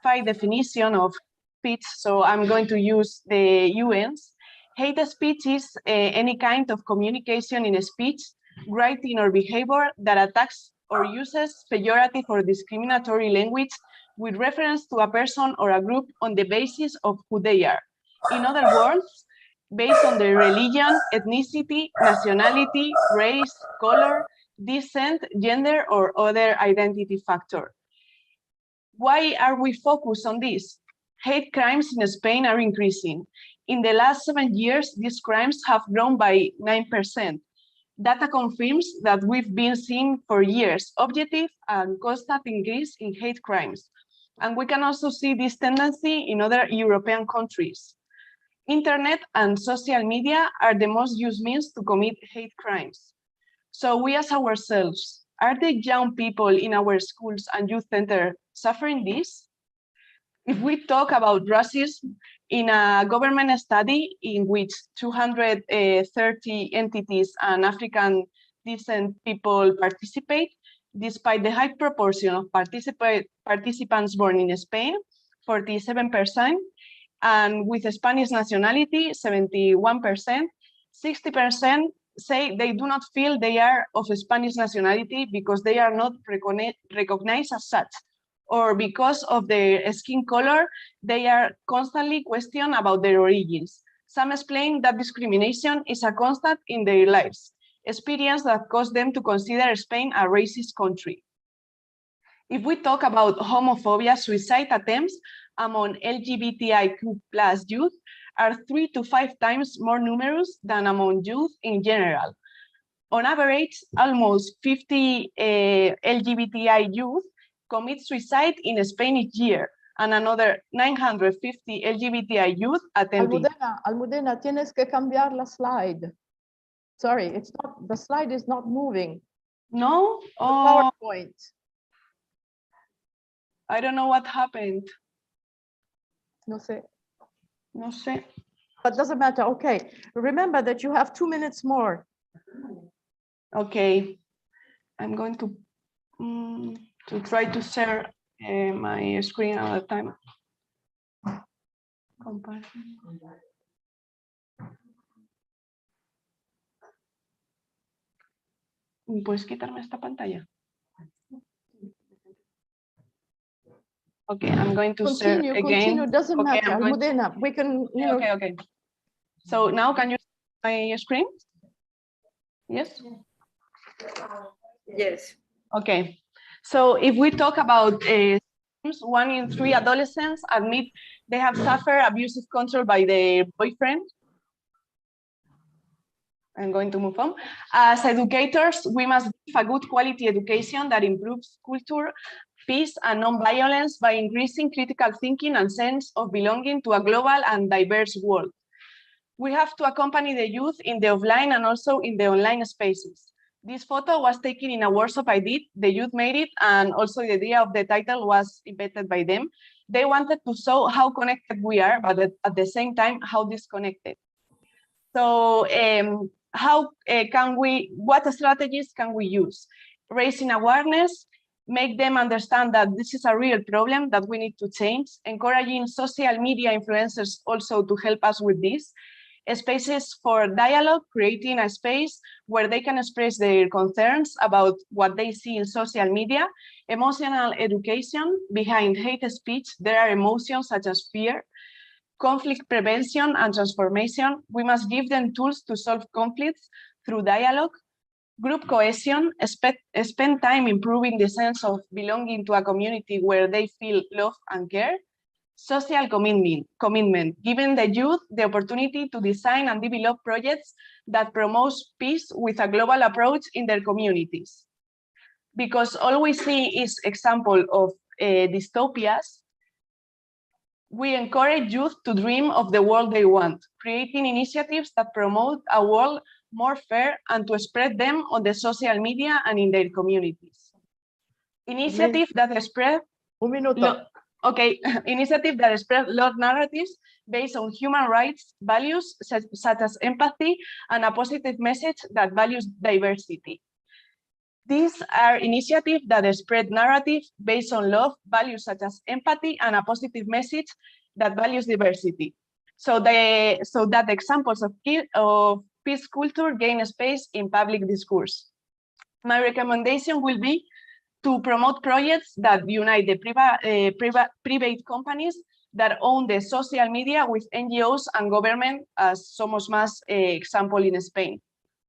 a definition of speech, so I'm going to use the UN's. Hate speech is any kind of communication in speech, writing, or behavior that attacks or uses pejorative or discriminatory language with reference to a person or a group on the basis of who they are. In other words, based on their religion, ethnicity, nationality, race, color, descent, gender, or other identity factor. Why are we focused on this? Hate crimes in Spain are increasing. In the last 7 years, these crimes have grown by 9%. Data confirms that we've been seeing for years objective and constant increase in hate crimes. And we can also see this tendency in other European countries. Internet and social media are the most used means to commit hate crimes. So we ask ourselves, are the young people in our schools and youth centers suffering this? If we talk about racism, in a government study in which 230 entities and African descent people participate, despite the high proportion of participants born in Spain, 47%, and with Spanish nationality, 71%, 60% say they do not feel they are of Spanish nationality because they are not recognized as such, or because of their skin color, they are constantly questioned about their origins. Some explain that discrimination is a constant in their lives, experience that caused them to consider Spain a racist country. If we talk about homophobia, suicide attempts among LGBTIQ+ youth are 3 to 5 times more numerous than among youth in general. On average, almost 50 LGBTI youth commit suicide in Spain each year, and another 950 LGBTI youth attempting. Almudena, tienes que cambiar la slide. Sorry, it's not, the slide is not moving. No? Oh. PowerPoint. I don't know what happened. No sé. No sé. But doesn't matter. Okay. Remember that you have 2 minutes more. Okay. I'm going to try to share my screen all the time. ¿Puedes quitarme esta pantalla? Okay, I'm going to share again. Continue, doesn't matter. Almudena, we can, you know. Okay. So now can you see my screen? Yes? Yes. Okay. So if we talk about 1 in 3 adolescents admit they have suffered abusive control by their boyfriend. I'm going to move on. As educators, we must give a good quality education that improves culture, peace, and non-violence by increasing critical thinking and sense of belonging to a global and diverse world. We have to accompany the youth in the offline and also in the online spaces. This photo was taken in a workshop I did. The youth made it, and also the idea of the title was invented by them. They wanted to show how connected we are, but at the same time, how disconnected. So what strategies can we use? Raising awareness, make them understand that this is a real problem that we need to change, encouraging social media influencers also to help us with this, spaces for dialogue, creating a space where they can express their concerns about what they see in social media, emotional education. Behind hate speech, there are emotions such as fear, conflict prevention and transformation. We must give them tools to solve conflicts through dialogue, group cohesion, spend time improving the sense of belonging to a community where they feel love and care, social commitment, giving the youth the opportunity to design and develop projects that promote peace with a global approach in their communities. Because all we see is example of dystopias, we encourage youth to dream of the world they want, creating initiatives that promote a world more fair and to spread them on the social media and in their communities. Initiative that spread initiative that spread love narratives based on human rights values such as empathy and a positive message that values diversity. These are initiatives that spread narratives based on love, values such as empathy, and a positive message that values diversity. So that examples of peace culture gain space in public discourse. My recommendation will be to promote projects that unite the private companies that own the social media with NGOs and government, as Somos Más example in Spain.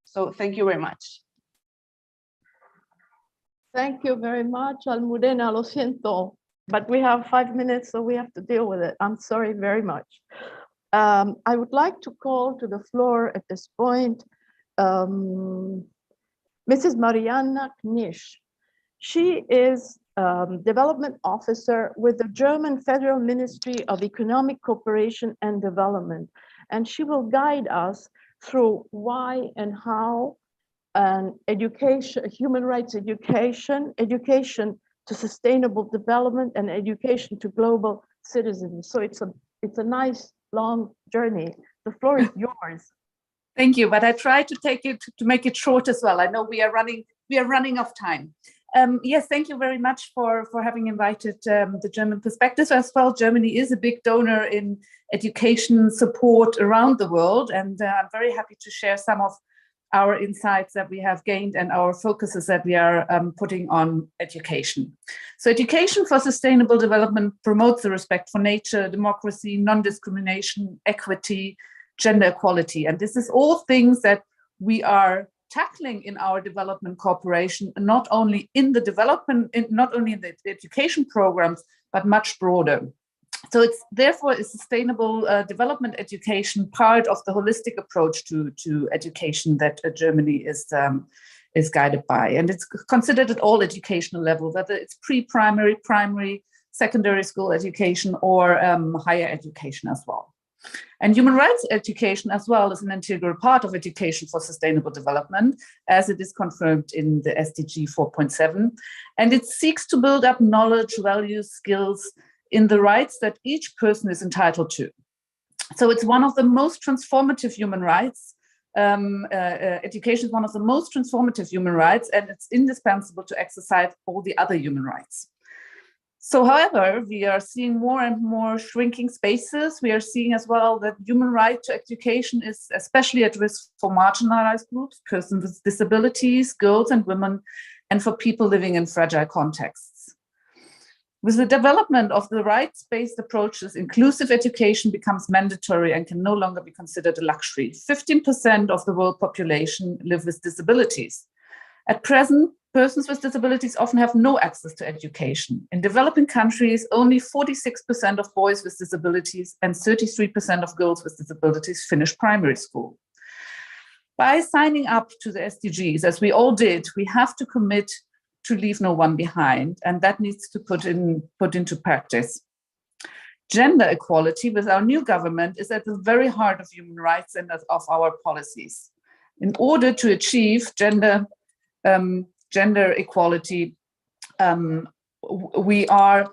So thank you very much. Thank you very much, Almudena. Lo siento, but we have 5 minutes, so we have to deal with it. I'm sorry very much. I would like to call to the floor at this point Mrs. Mariana Knisch. She is Development Officer with the German Federal Ministry of Economic Cooperation and Development, and she will guide us through why and how education, human rights education, education to sustainable development, and education to global citizens. So it's a nice long journey. The floor is yours. Thank you, but I try to make it short as well. I know we are running off time. Yes, thank you very much for having invited the German perspective as well. Germany is a big donor in education support around the world, and I'm very happy to share some of our insights that we have gained and our focuses that we are putting on education. So education for sustainable development promotes the respect for nature, democracy, non-discrimination, equity, gender equality. And this is all things that we are tackling in our development cooperation, not only in the development, not only in the education programs, but much broader. So it's therefore a sustainable development education part of the holistic approach to education that Germany is guided by. And it's considered at all educational levels, whether it's pre-primary, primary, secondary school education, or higher education as well. And human rights education as well is an integral part of education for sustainable development, as it is confirmed in the SDG 4.7. And it seeks to build up knowledge, values, skills in the rights that each person is entitled to. So it's one of the most transformative human rights. Education is one of the most transformative human rights, and it's indispensable to exercise all the other human rights. So, however, we are seeing more and more shrinking spaces. We are seeing as well that human right to education is especially at risk for marginalized groups, persons with disabilities, girls and women, and for people living in fragile contexts. With the development of the rights-based approaches, inclusive education becomes mandatory and can no longer be considered a luxury. 15% of the world population live with disabilities. At present, persons with disabilities often have no access to education. In developing countries, only 46% of boys with disabilities and 33% of girls with disabilities finish primary school. By signing up to the SDGs, as we all did, we have to commit to leave no one behind, and that needs to put into practice. Gender equality with our new government is at the very heart of human rights and of our policies. In order to achieve gender equality, we are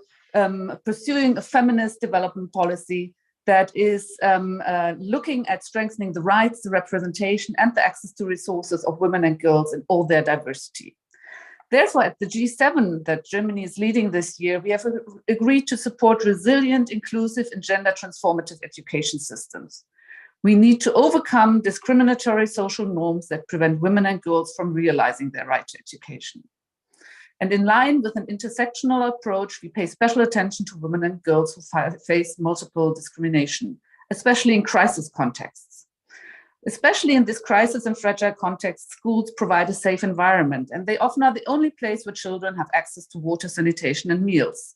pursuing a feminist development policy that is looking at strengthening the rights, the representation, and the access to resources of women and girls in all their diversity. Therefore, at the G7 that Germany is leading this year, we have agreed to support resilient, inclusive, and gender transformative education systems. We need to overcome discriminatory social norms that prevent women and girls from realizing their right to education. And in line with an intersectional approach, we pay special attention to women and girls who face multiple discrimination, especially in crisis contexts. Especially in this crisis and fragile context, schools provide a safe environment, and they often are the only place where children have access to water, sanitation, and meals.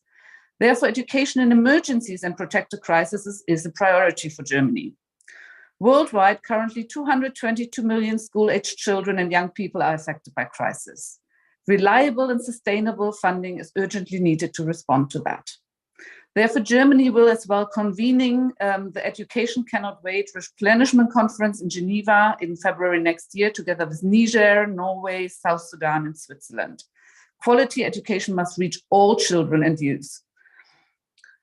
Therefore, education in emergencies and protected crises is a priority for Germany. Worldwide, currently 222 million school-aged children and young people are affected by crisis. Reliable and sustainable funding is urgently needed to respond to that. Therefore, Germany will as well convening the Education Cannot Wait Replenishment Conference in Geneva in February next year, together with Niger, Norway, South Sudan, and Switzerland. Quality education must reach all children and youth.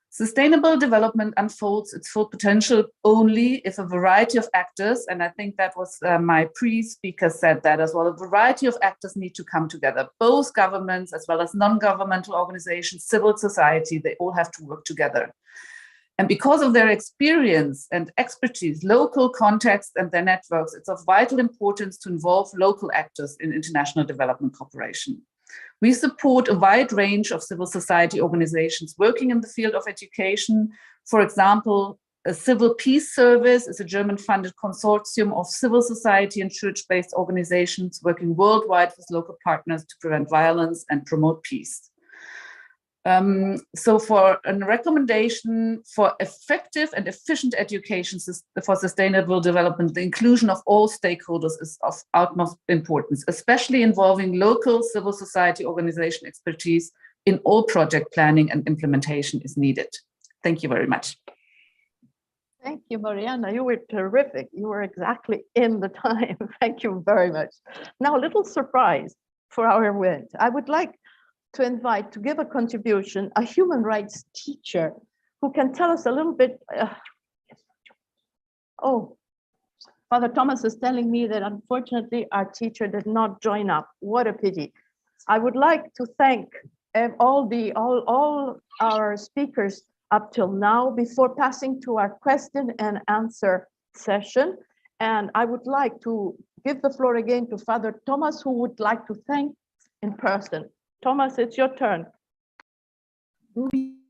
Sustainable development unfolds its full potential only if a variety of actors, and I think that was my pre-speaker said that as well, a variety of actors need to come together, both governments as well as non-governmental organizations, civil society, they all have to work together. And because of their experience and expertise, local context and their networks, it's of vital importance to involve local actors in international development cooperation. We support a wide range of civil society organizations working in the field of education. For example, a Civil Peace Service is a German-funded consortium of civil society and church-based organizations working worldwide with local partners to prevent violence and promote peace. So for a recommendation for effective and efficient education for sustainable development, the inclusion of all stakeholders is of utmost importance, especially involving local civil society organization expertise in all project planning and implementation is needed. Thank you very much. Thank you, Mariana. You were terrific. You were exactly in the time. Thank you very much. Now, a little surprise for our event. I would like to invite to give a contribution a human rights teacher who can tell us a little bit. Oh, Father Thomas is telling me that unfortunately our teacher did not join up. What a pity. I would like to thank all our speakers up till now before passing to our question and answer session. And I would like to give the floor again to Father Thomas, who would like to thank in person. Thomas, it's your turn. We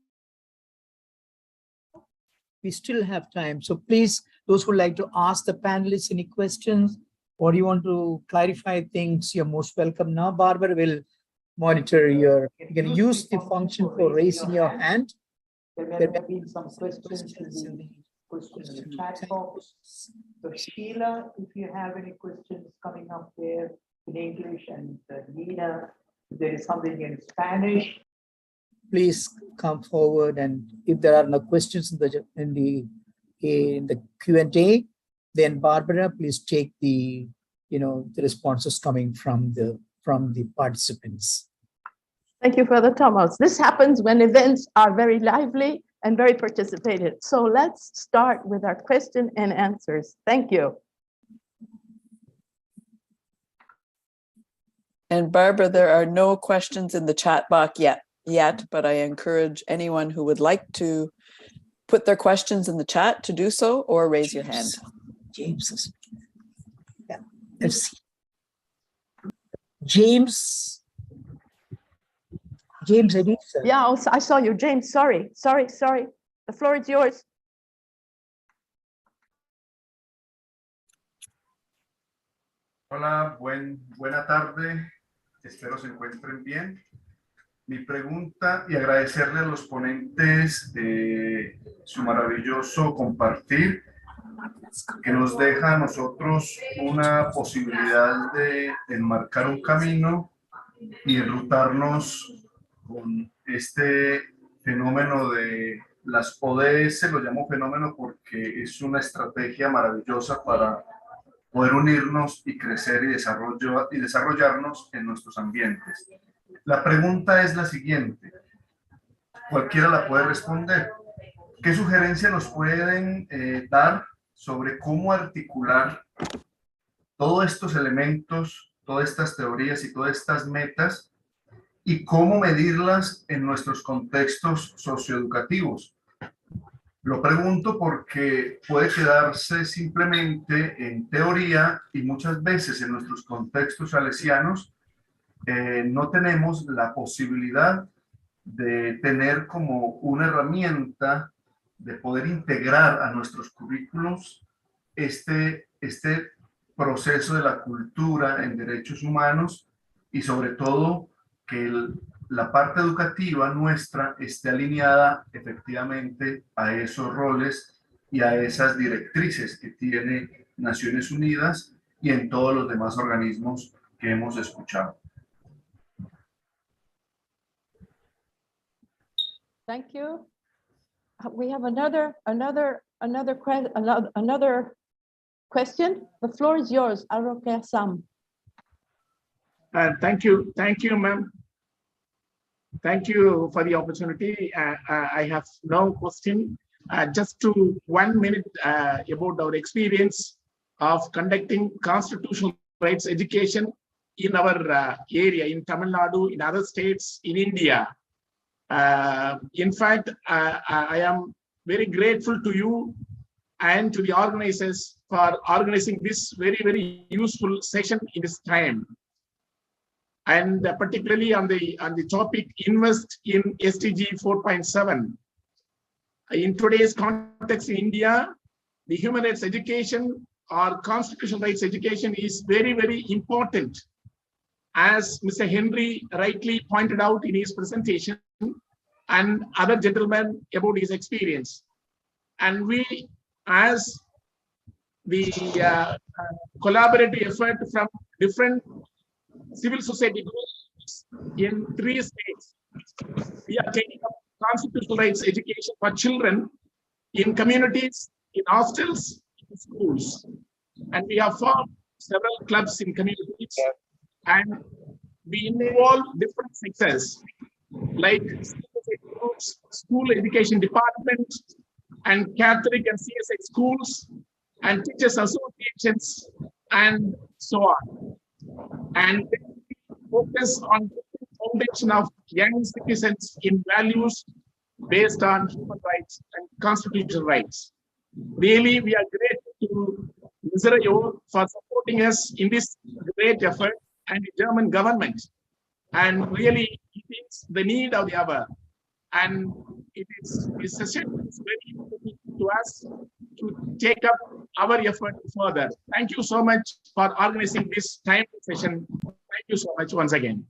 still have time. So please, those who like to ask the panelists any questions or you want to clarify things, you're most welcome. Now, Barbara will monitor your, you can use the function for raising your hand. There have been some questions in the chat box. So Sheila, if you have any questions coming up there in English, and Nina, if there is something in Spanish, please come forward. And if there are no questions in the Q&A, then Barbara, please take the the responses coming from the participants. Thank you, Father Thomas. This happens when events are very lively and very participated. So let's start with our question and answers. Thank you. And Barbara, there are no questions in the chat box yet, but I encourage anyone who would like to put their questions in the chat to do so or raise your hand. James. Yeah. Let's see. James, Edith. Yeah, I saw you, James. Sorry. The floor is yours. Hola, buena tarde. Espero se encuentren bien. Mi pregunta, y agradecerle a los ponentes de su maravilloso compartir, que nos deja a nosotros una posibilidad de enmarcar un camino y enrutarnos con este fenómeno de las ODS. Lo llamo fenómeno porque es una estrategia maravillosa para poder unirnos y crecer y desarrollarnos en nuestros ambientes. La pregunta es la siguiente, cualquiera la puede responder. ¿Qué sugerencia nos pueden dar sobre cómo articular todos estos elementos, todas estas teorías y todas estas metas y cómo medirlas en nuestros contextos socioeducativos? Lo pregunto porque puede quedarse simplemente en teoría y muchas veces en nuestros contextos salesianos no tenemos la posibilidad de tener como una herramienta de poder integrar a nuestros currículos este proceso de la cultura en derechos humanos y sobre todo que la parte educativa nuestra esté alineada efectivamente a esos roles y a esas directrices que tiene Naciones Unidas y en todos los demás organismos que hemos escuchado. Thank you. We have another question. The floor is yours, Aroke Sam. Thank you, ma'am. Thank you for the opportunity. I have no question. Just to 1 minute about our experience of conducting constitutional rights education in our area, in Tamil Nadu, in other states, in India. In fact, I am very grateful to you and to the organizers for organizing this very, very useful session in this time. And particularly on the topic, invest in SDG 4.7. In today's context in India, the human rights education or constitutional rights education is very, very important. As Mr. Henry rightly pointed out in his presentation, and other gentlemen about his experience. And we, as the collaborative effort from different civil society groups in 3 states, we are taking up constitutional rights education for children in communities, in hostels, in schools. And we have formed several clubs in communities, and we involve different sectors like groups, school education department, and Catholic and CSX schools, and teachers associations, and so on. And focus on the foundation of young citizens in values based on human rights and constitutional rights. Really, we are grateful to Israel for supporting us in this great effort, and the German government. And really, it is the need of the hour. And it's very important to us to take up our effort further. Thank you so much for organizing this time session. Thank you so much once again.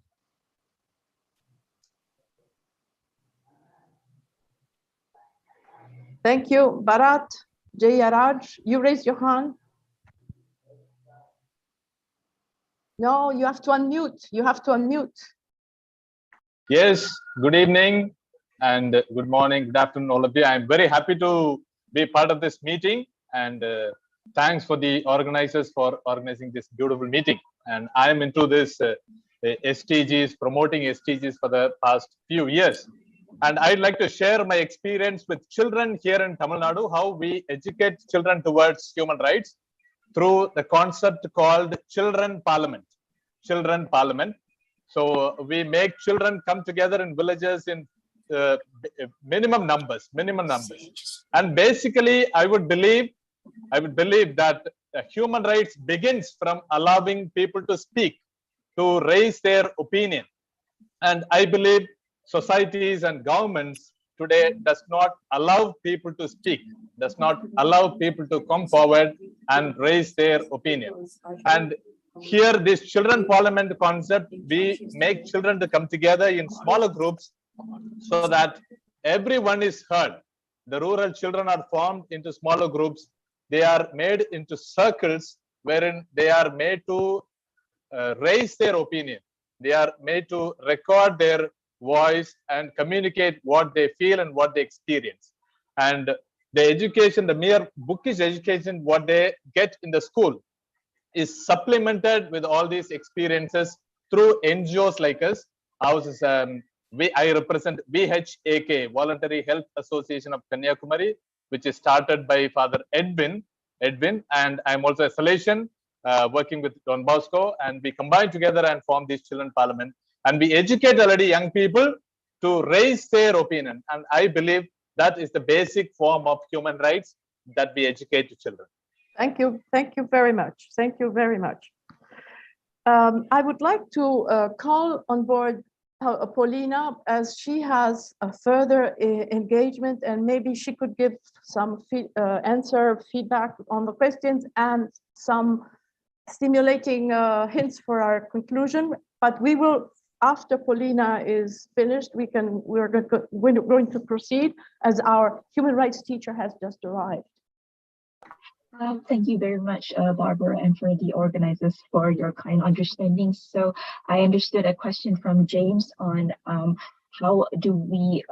Thank you, Bharat. Jayaraj, you raised your hand. No, you have to unmute. You have to unmute. Yes, good evening and good morning, good afternoon, all of you. I'm very happy to be part of this meeting, and thanks for the organizers for organizing this beautiful meeting. And I'm into this SDGs, promoting SDGs for the past few years. And I'd like to share my experience with children here in Tamil Nadu, how we educate children towards human rights through the concept called Children Parliament. Children Parliament. So we make children come together in villages in minimum numbers. And basically, I would believe that human rights begins from allowing people to speak, to raise their opinion. And I believe societies and governments today does not allow people to speak, does not allow people to come forward and raise their opinion. And here, this children parliament concept, we make children to come together in smaller groups so that everyone is heard. The rural children are formed into smaller groups. They are made into circles wherein they are made to raise their opinion. They are made to record their voice and communicate what they feel and what they experience. And the education, the mere bookish education, what they get in the school, is supplemented with all these experiences through NGOs like us. I represent VHAK, Voluntary Health Association of Kanyakumari, which is started by Father Edwin, and I'm also a Salesian working with Don Bosco, and we combine together and form this Children Parliament. And we educate already young people to raise their opinion. And I believe that is the basic form of human rights, that we educate to children. Thank you. Thank you very much. Thank you very much. I would like to call on board Paulina, as she has a further engagement, and maybe she could give some feedback on the questions and some stimulating hints for our conclusion. But we will after Paulina is finished, we're going to proceed as our human rights teacher has just arrived. Thank you very much, Barbara, and for the organizers for your kind understanding. So I understood a question from James on how do we,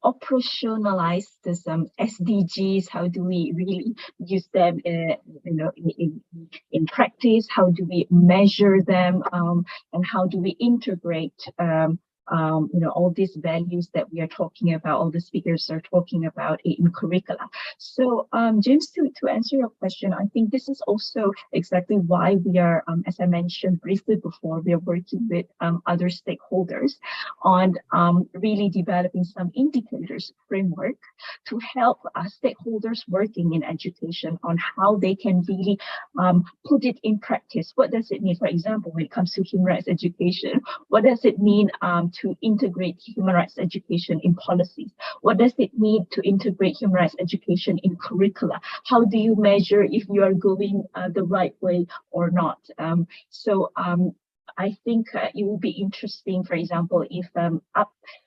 operationalize this SDGs? How do we really use them, in practice? How do we measure them? And how do we integrate all these values that we are talking about, all the speakers are talking about in curricula. So James, to answer your question, I think this is also exactly why we are, as I mentioned briefly before, we are working with other stakeholders on really developing some indicators framework to help stakeholders working in education on how they can really put it in practice. What does it mean, for example, when it comes to human rights education? What does it mean to integrate human rights education in policies? What does it mean to integrate human rights education in curricula? How do you measure if you are going the right way or not? I think it will be interesting, for example, if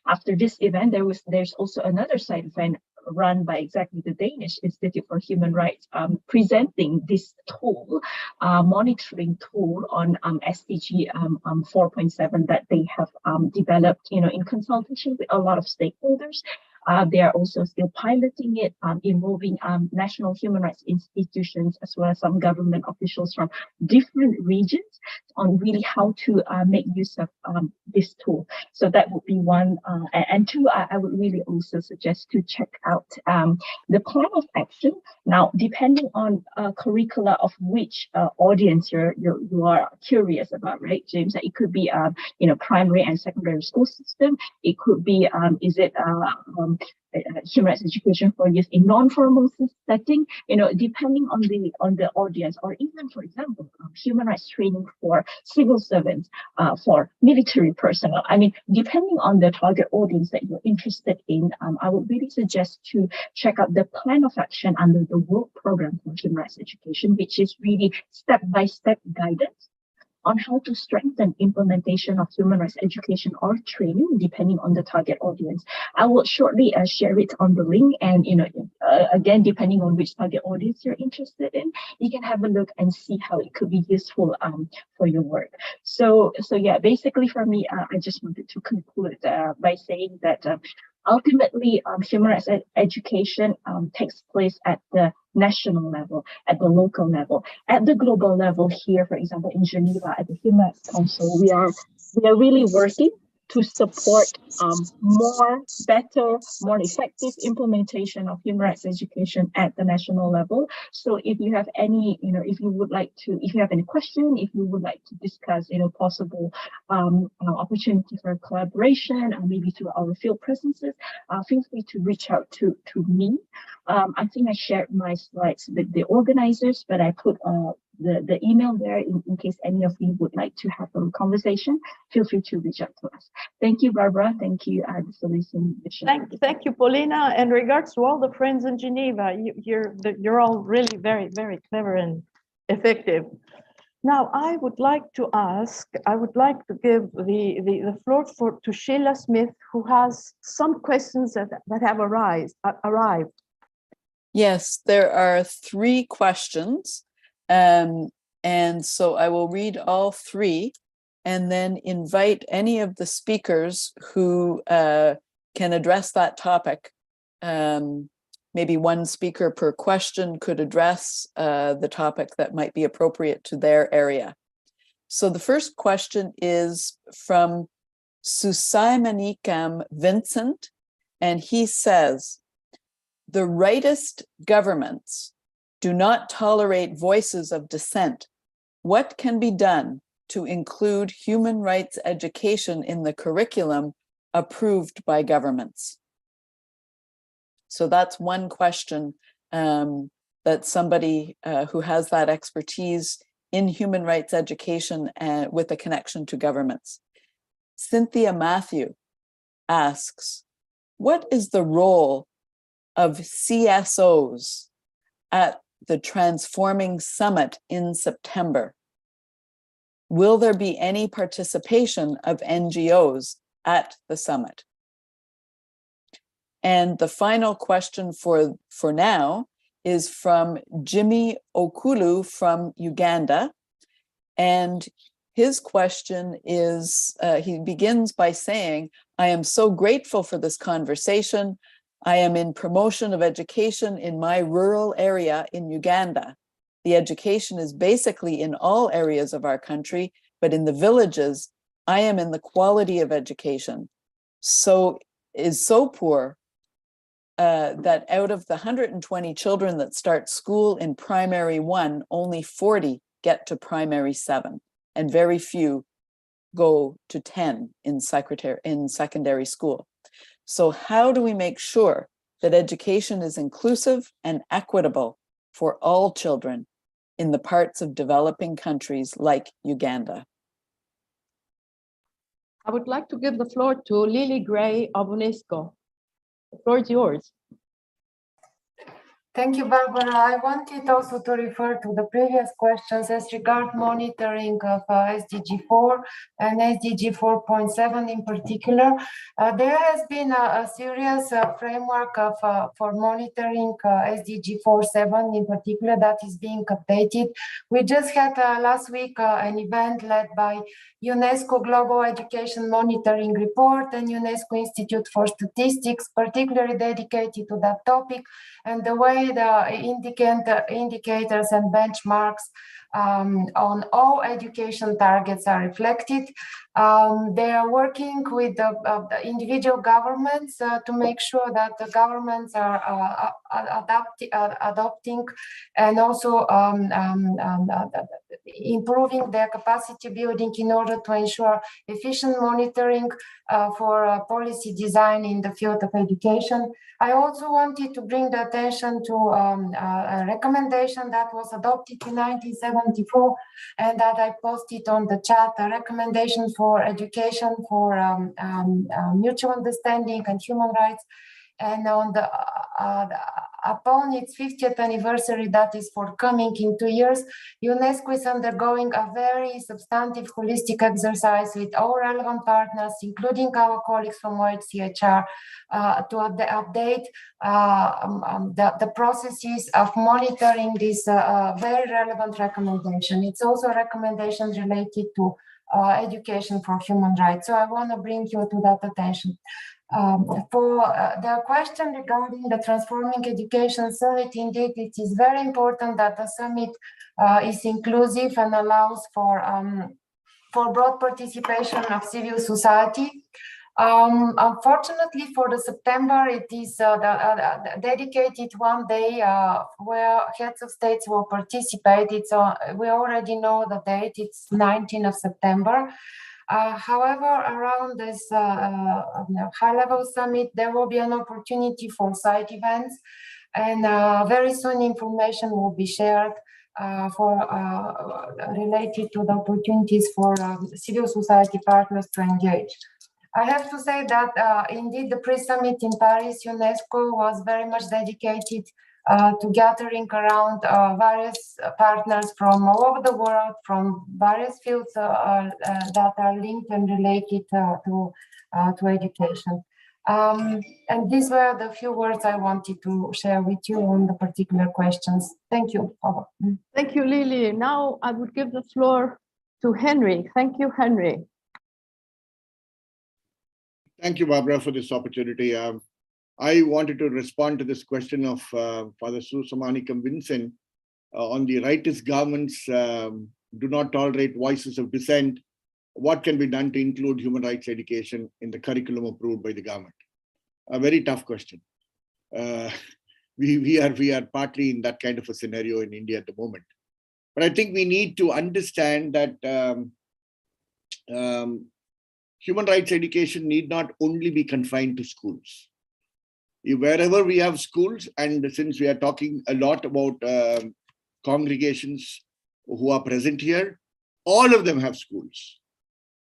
after this event, there's also another side event run by exactly the Danish Institute for Human Rights, presenting this tool, monitoring tool on SDG 4.7 that they have developed, in consultation with a lot of stakeholders. They are also still piloting it, involving national human rights institutions as well as some government officials from different regions on really how to make use of this tool. So that would be one. And two, I would really also suggest to check out the plan of action. Now, depending on curricula of which audience you are curious about, right, James? It could be primary and secondary school system. It could be human rights education for youth in non-formal setting, depending on the audience, or even, for example, human rights training for civil servants, for military personnel. I mean, depending on the target audience that you're interested in, I would really suggest to check out the plan of action under the World Program for Human Rights Education, which is really step-by-step guidance on how to strengthen implementation of human rights education or training, depending on the target audience. I will shortly share it on the link, and again, depending on which target audience you're interested in, you can have a look and see how it could be useful for your work. So yeah, basically for me, I just wanted to conclude by saying that ultimately, human rights education takes place at the national level, at the local level, at the global level. Here, for example, in Geneva, at the Human Rights Council, we are really working to support better, more effective implementation of human rights education at the national level. So if you have any, if you have any question, if you would like to discuss, possible opportunity for collaboration, or maybe through our field presences, feel free to reach out to me. I think I shared my slides with the organizers, but I put the email there in case any of you would like to have a conversation. Feel free to reach out to us. Thank you, Barbara. Thank you, the Solution Mission. Thank you, Paulina. In regards to all the friends in Geneva, you're all really very, very clever and effective. Now, I would like to give the floor to Sheila Smith, who has some questions that have arrived. Yes, there are 3 questions. And so I will read all 3 and then invite any of the speakers who can address that topic. Maybe one speaker per question could address the topic that might be appropriate to their area. So the first question is from Susaimanikam Vincent, and he says, the rightist governments do not tolerate voices of dissent. What can be done to include human rights education in the curriculum approved by governments? So that's one question that somebody who has that expertise in human rights education with a connection to governments. Cynthia Matthew asks, what is the role of CSOs at the Transforming Summit in September? Will there be any participation of NGOs at the summit? And the final question for now is from Jimmy Okulu from Uganda. And his question is, he begins by saying, I am so grateful for this conversation. I am in promotion of education in my rural area in Uganda. The education is basically in all areas of our country, but in the villages, I am in the quality of education. So poor that out of the 120 children that start school in primary 1, only 40 get to primary 7, and very few go to 10 in secondary school. So how do we make sure that education is inclusive and equitable for all children in the parts of developing countries like Uganda? I would like to give the floor to Lily Gray of UNESCO. The floor is yours. Thank you, Barbara. I wanted also to refer to the previous questions as regard monitoring of SDG 4 and SDG 4.7 in particular. There has been a serious framework for monitoring SDG 4.7 in particular that is being updated. We just had last week an event led by UNESCO Global Education Monitoring Report and UNESCO Institute for Statistics, particularly dedicated to that topic, and the way the indicators and benchmarks on all education targets are reflected. They are working with the individual governments to make sure that the governments are adopting and also improving their capacity building in order to ensure efficient monitoring for policy design in the field of education. I also wanted to bring the attention to a recommendation that was adopted in 1974 and that I posted on the chat, a recommendation for education for mutual understanding and human rights. And on the upon its 50th anniversary that is forthcoming in 2 years, UNESCO is undergoing a very substantive holistic exercise with all relevant partners, including our colleagues from OHCHR, to update the processes of monitoring this very relevant recommendation. It's also a recommendation related to education for human rights. So I want to bring you to that attention. For the question regarding the Transforming Education Summit, indeed, it is very important that the summit is inclusive and allows for broad participation of civil society. Unfortunately, for the September, it is dedicated one day where heads of states will participate. We already know the date, it's 19th of September. However, around this high-level summit, there will be an opportunity for side events, and very soon information will be shared related to the opportunities for civil society partners to engage. I have to say that indeed the pre-summit in Paris, UNESCO was very much dedicated to gathering around various partners from all over the world, from various fields that are linked and related to education. And these were the few words I wanted to share with you on the particular questions. Thank you. Thank you, Lily. Now I would give the floor to Henry. Thank you, Henry. Thank you, Barbara, for this opportunity. I wanted to respond to this question of Father Susamanikam Vincent on the rightist governments do not tolerate voices of dissent. What can be done to include human rights education in the curriculum approved by the government? A very tough question. We are partly in that kind of a scenario in India at the moment. But I think we need to understand that human rights education need not only be confined to schools. Wherever we have schools, and since we are talking a lot about congregations who are present here, all of them have schools.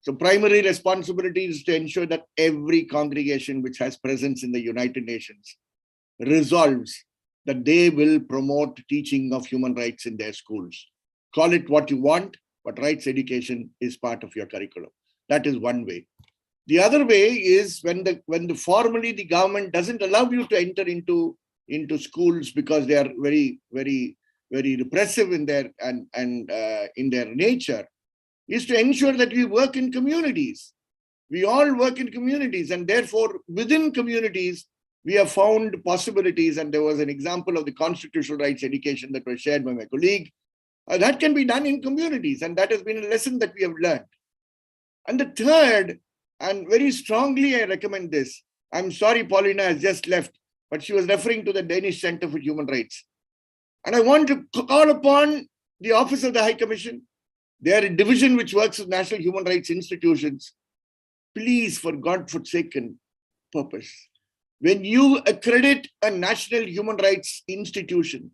So primary responsibility is to ensure that every congregation which has presence in the United Nations resolves that they will promote teaching of human rights in their schools. Call it what you want, but rights education is part of your curriculum. That is one way. The other way is when formally the government doesn't allow you to enter into schools because they are very, very, very repressive in their in their nature, is to ensure that we work in communities. We all work in communities, and therefore within communities we have found possibilities. And there was an example of the constitutional rights education that was shared by my colleague. That can be done in communities, and that has been a lesson that we have learned. And the third, and very strongly I recommend this. I'm sorry Paulina has just left, but she was referring to the Danish Center for Human Rights. And I want to call upon the Office of the High Commission. They are a division which works with national human rights institutions. Please, for God's forsaken purpose, when you accredit a national human rights institution,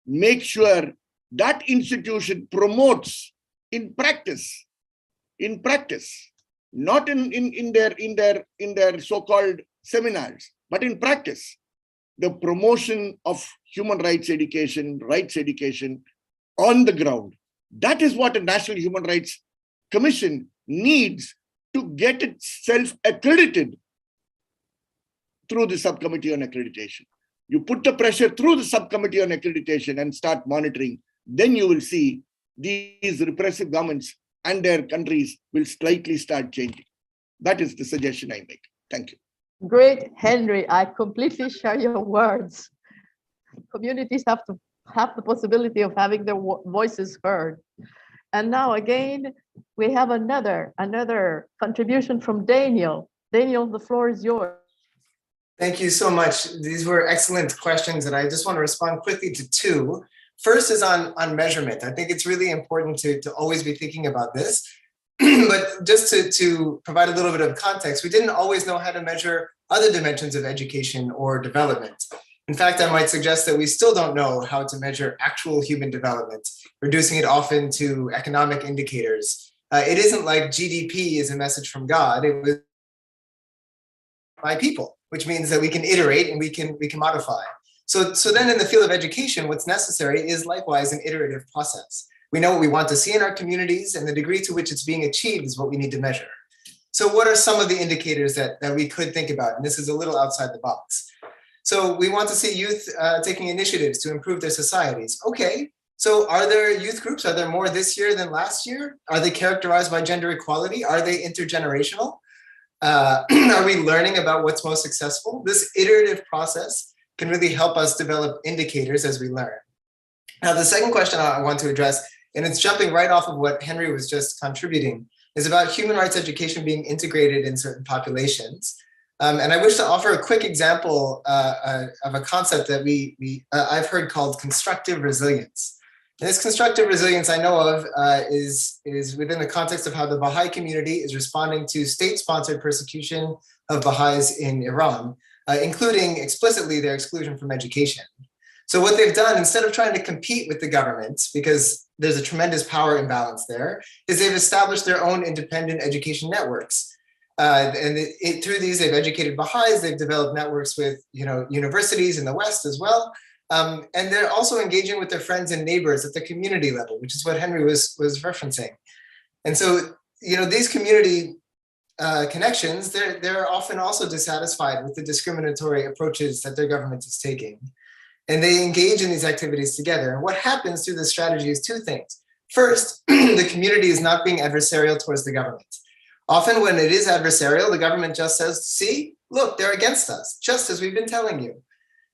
make sure that institution promotes in practice, not in their so-called seminars, but in practice, the promotion of human rights education on the ground. That is what a National Human Rights Commission needs to get itself accredited through the Subcommittee on Accreditation. You put the pressure through the Subcommittee on Accreditation and start monitoring, then you will see these repressive governments and their countries will slightly start changing. That is the suggestion I make. Thank you. Great, Henry. I completely share your words. Communities have to have the possibility of having their voices heard. And now again, we have another contribution from Daniel. Daniel, the floor is yours. Thank you so much. These were excellent questions, and I just want to respond quickly to two. First is on measurement. I think it's really important to always be thinking about this. But just to provide a little bit of context, we didn't always know how to measure other dimensions of education or development. In fact, I might suggest that we still don't know how to measure actual human development, reducing it often to economic indicators. It isn't like GDP is a message from God. It was by people, which means that we can iterate and we can modify. So then in the field of education, what's necessary is likewise an iterative process. We know what we want to see in our communities, and the degree to which it's being achieved is what we need to measure. So what are some of the indicators that we could think about? And this is a little outside the box. So we want to see youth taking initiatives to improve their societies. Okay, so are there youth groups? Are there more this year than last year? Are they characterized by gender equality? Are they intergenerational? Are we learning about what's most successful? This iterative process can really help us develop indicators as we learn. Now, the second question I want to address, and it's jumping right off of what Henry was just contributing, is about human rights education being integrated in certain populations. And I wish to offer a quick example of a concept that I've heard called constructive resilience. And this constructive resilience I know of is within the context of how the Baha'i community is responding to state-sponsored persecution of Baha'is in Iran, including explicitly their exclusion from education. So what they've done, instead of trying to compete with the government, because there's a tremendous power imbalance there, is they've established their own independent education networks. Through these, they've educated Baha'is, they've developed networks with universities in the West as well. And they're also engaging with their friends and neighbors at the community level, which is what Henry was referencing. And so, these community connections, they're often also dissatisfied with the discriminatory approaches that their government is taking. And they engage in these activities together. And what happens through this strategy is two things. First, the community is not being adversarial towards the government. Often when it is adversarial, the government just says, see, look, they're against us, just as we've been telling you.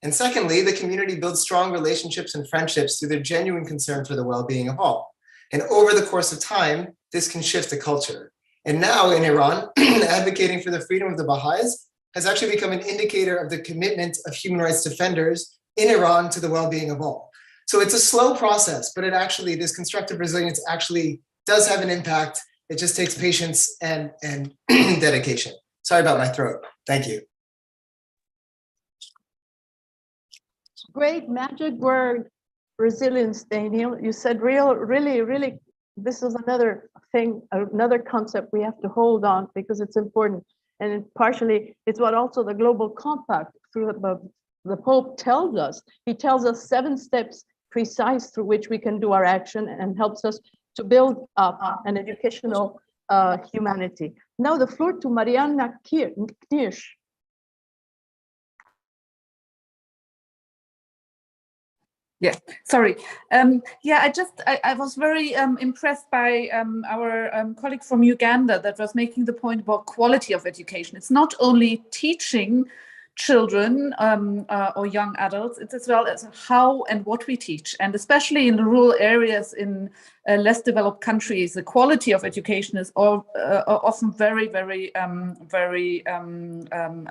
And secondly, the community builds strong relationships and friendships through their genuine concern for the well-being of all. And over the course of time, this can shift the culture. And now in Iran, advocating for the freedom of the Baha'is has actually become an indicator of the commitment of human rights defenders in Iran to the well-being of all. So it's a slow process, but this constructive resilience actually does have an impact. It just takes patience and dedication. Sorry about my throat. Thank you. Great magic word, resilience, Daniel. You said really, this is another thing, another concept we have to hold on because it's important. And partially, it's what also the Global Compact through the Pope tells us. He tells us 7 steps precise through which we can do our action and helps us to build up an educational humanity. Now the floor to Mariana Knirsch. Yeah, sorry. Yeah, I was very impressed by our colleague from Uganda that was making the point about quality of education. It's not only teaching children or young adults, it's as well as how and what we teach. And especially in the rural areas in less developed countries, the quality of education is often very, very, very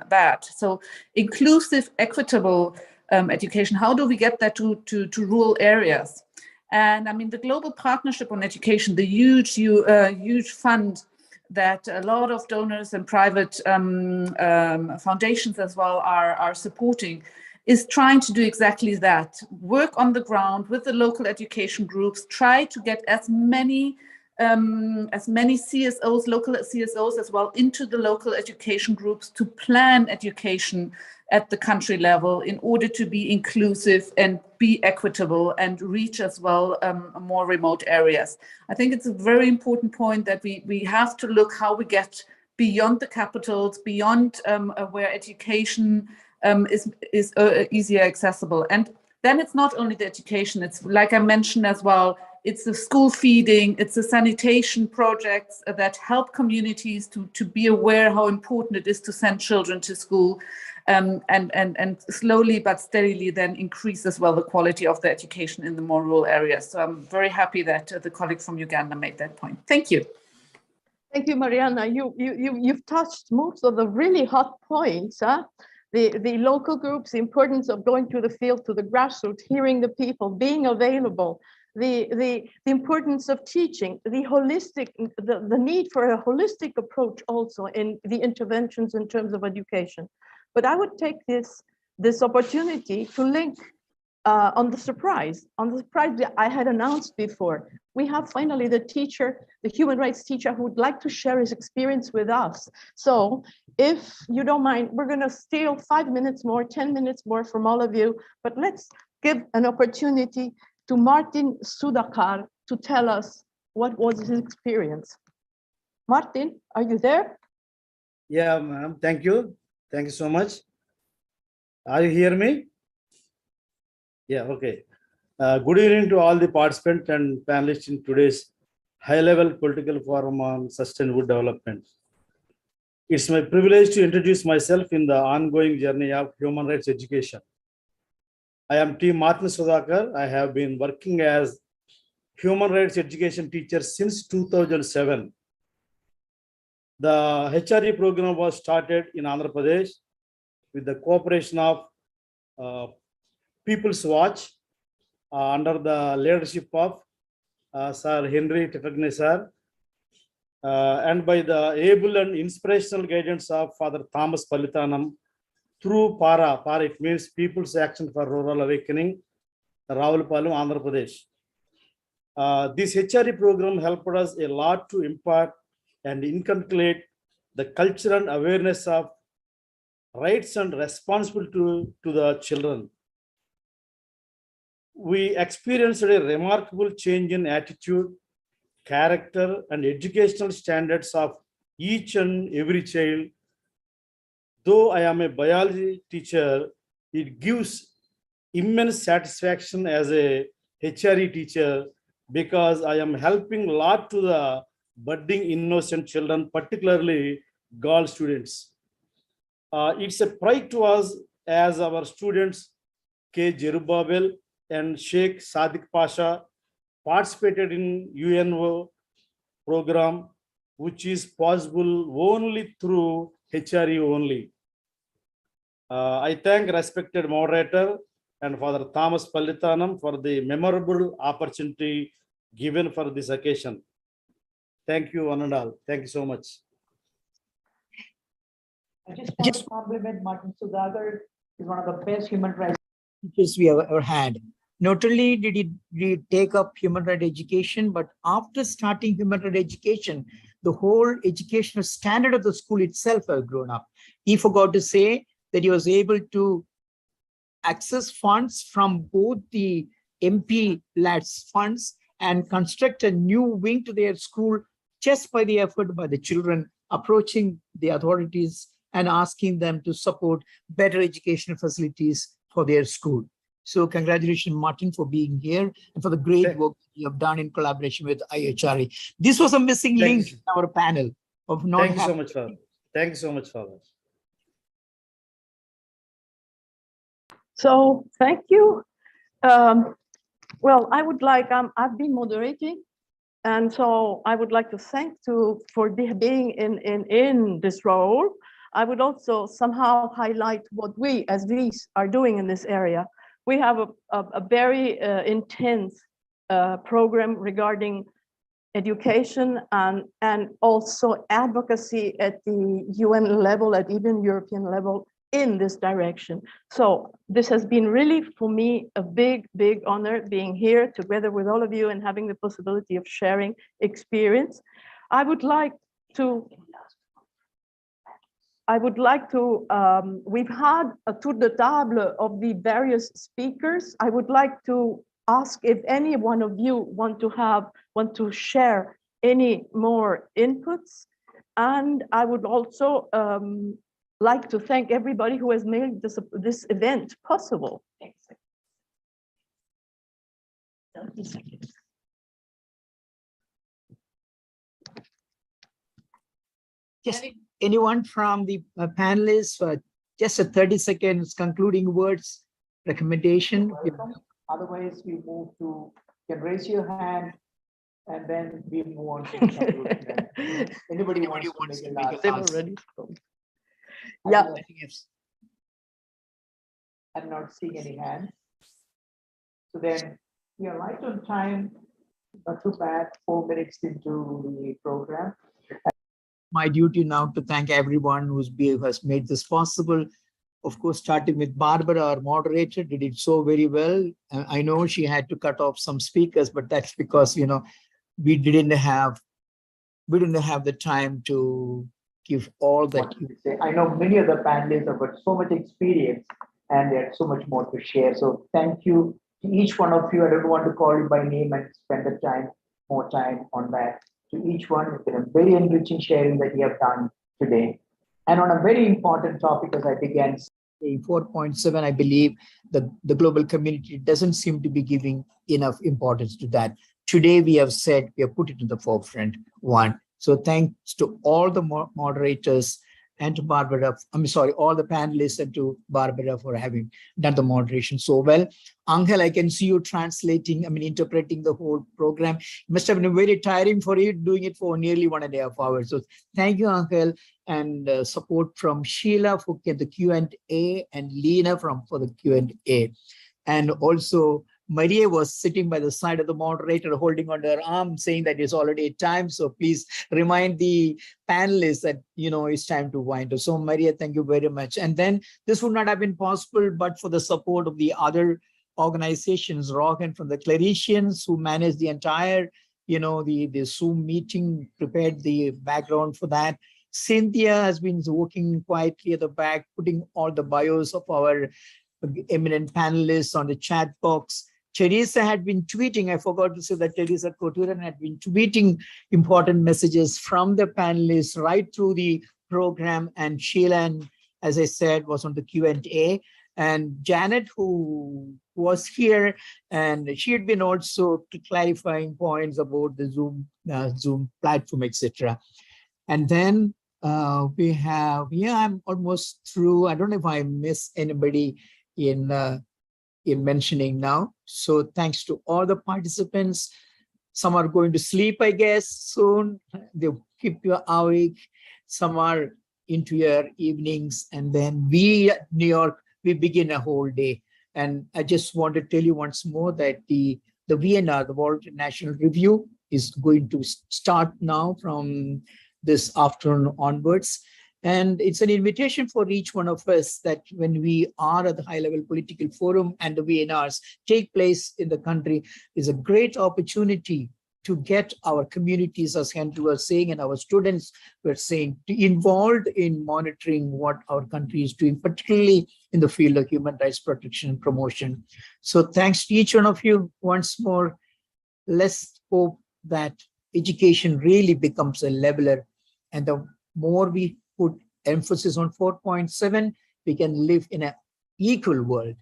bad. So inclusive, equitable education, how do we get that to rural areas? And I mean, the Global Partnership on Education, the huge fund that a lot of donors and private foundations as well are supporting, is trying to do exactly that. Work on the ground with the local education groups, try to get as many CSOs, local CSOs as well, into the local education groups to plan education at the country level in order to be inclusive and be equitable and reach as well more remote areas. I think it's a very important point that we have to look how we get beyond the capitals, beyond where education is easier accessible. And then it's not only the education, it's like I mentioned as well, it's the school feeding, it's the sanitation projects that help communities to be aware how important it is to send children to school, and slowly but steadily then increase as well the quality of the education in the more rural areas. So I'm very happy that the colleague from Uganda made that point. Thank you. Thank you, Mariana. You've touched most of the really hot points. The local groups, the importance of going to the field, to the grassroots, hearing the people, being available, the importance of teaching, the need for a holistic approach also in the interventions in terms of education. But I would take this opportunity to link on the surprise that I had announced before. We have finally the human rights teacher who would like to share his experience with us. So if you don't mind, we're going to steal 5 minutes more, 10 minutes more from all of you, but let's give an opportunity to Martin Sudhakar to tell us what was his experience. Martin, are you there? Yeah, ma'am. Thank you. Thank you so much. Are you hear me? Yeah, okay. Good evening to all the participants and panelists in today's high-level political forum on sustainable development. It's my privilege to introduce myself in the ongoing journey of human rights education. I am T. Martin Sudhakar. I have been working as human rights education teacher since 2007. The HRE program was started in Andhra Pradesh with the cooperation of People's Watch under the leadership of Sir Henry Tiffany sir, and by the able and inspirational guidance of Father Thomas Palithanam through PARA. PARA, it means People's Action for Rural Awakening, Rawalpalam, Andhra Pradesh. This HRE program helped us a lot to impart and inculcate the culture and awareness of rights and responsibility to the children. We experienced a remarkable change in attitude, character, and educational standards of each and every child. Though I am a biology teacher, it gives immense satisfaction as a HRE teacher because I am helping a lot to the budding innocent children, particularly girl students. It's a pride to us as our students K. Jerubabel and Sheikh Sadiq Pasha participated in UNO program, which is possible only through HRE only. I thank respected moderator and Father Thomas Palithanam for the memorable opportunity given for this occasion. Thank you, one and all. Thank you so much. I just want to compliment Martin Sudhakar. He's one of the best human rights teachers we have ever had. Not only did he take up human rights education, but after starting human rights education, the whole educational standard of the school itself has grown up. He forgot to say that he was able to access funds from both the MP LADS funds and construct a new wing to their school just by the effort by the children approaching the authorities and asking them to support better educational facilities for their school. So congratulations, Martin, for being here and for the great work you have done in collaboration with IHRA. This was a missing link in our panel of not Thank you so much, Father. Thank you so much, Father. So thank you. Well, I would like, I've been moderating, and so I would like to thank for being in this role. I would also somehow highlight what we as these are doing in this area. We have a very intense program regarding education and also advocacy at the UN level, at even European level, in this direction. So this has been really, for me, a big honor being here together with all of you and having the possibility of sharing experience. I would like to, we've had a tour de table of the various speakers. I would like to ask if any one of you want to share any more inputs. And I would also like to thank everybody who has made this event possible. Yes, anyone from the panelists for just a 30 seconds concluding words, recommendation? Otherwise, we move to, you can raise your hand and then we move on to conclusion. Anybody wants to make a last? Yeah. I'm not seeing any hands. So then we are right on time, not too bad, 4 minutes into the program. My duty now to thank everyone who has made this possible. Of course, starting with Barbara, our moderator, did it so very well. I know she had to cut off some speakers, but that's because, you know, we didn't have the time to give all that. I know many of the panelists have got so much experience and they had so much more to share. So thank you to each one of you. I don't want to call you by name and spend the time, more time on that. To each one, it's been a very enriching sharing that you have done today. And on a very important topic, as I began, 4.7, I believe the global community doesn't seem to be giving enough importance to that. Today, we have said, we have put it in the forefront, one. So thanks to all the moderators and to Barbara, all the panelists and to Barbara for having done the moderation so well. Angel, I can see you translating, interpreting the whole program. It must have been very tiring for you doing it for nearly 1.5 hours. So thank you, Angel, and support from Sheila for the Q&A and Lena for the Q&A. And also Maria was sitting by the side of the moderator, holding on her arm, saying that it's already time. So please remind the panelists that, it's time to wind up. So Maria, thank you very much. And then this would not have been possible, but for the support of the other organizations, Rohan from the Claretians, who managed the entire, the Zoom meeting, prepared the background for that. Cynthia has been working quietly at the back, putting all the bios of our eminent panelists on the chat box. Teresa had been tweeting, I forgot to say that Teresa Couturan had been tweeting important messages from the panelists right through the program. And Sheila, as I said, was on the Q&A. And Janet, who was here, and she had been also clarifying points about the Zoom platform, etc. And then we have, I'm almost through. I don't know if I miss anybody in mentioning now. So thanks to all the participants. Some are going to sleep, I guess, soon. They'll keep you awake. Some are into your evenings. And then we at New York, we begin a whole day. And I just want to tell you once more that the VNR, the World National Review, is going to start now from this afternoon onwards. And it's an invitation for each one of us that when we are at the high-level political forum and the VNRs take place in the country, is a great opportunity to get our communities, as Henry was saying, and our students were saying, to involved in monitoring what our country is doing, particularly in the field of human rights protection and promotion. So thanks to each one of you once more. let's hope that education really becomes a leveler. And the more we put emphasis on 4.7, we can live in an equal world.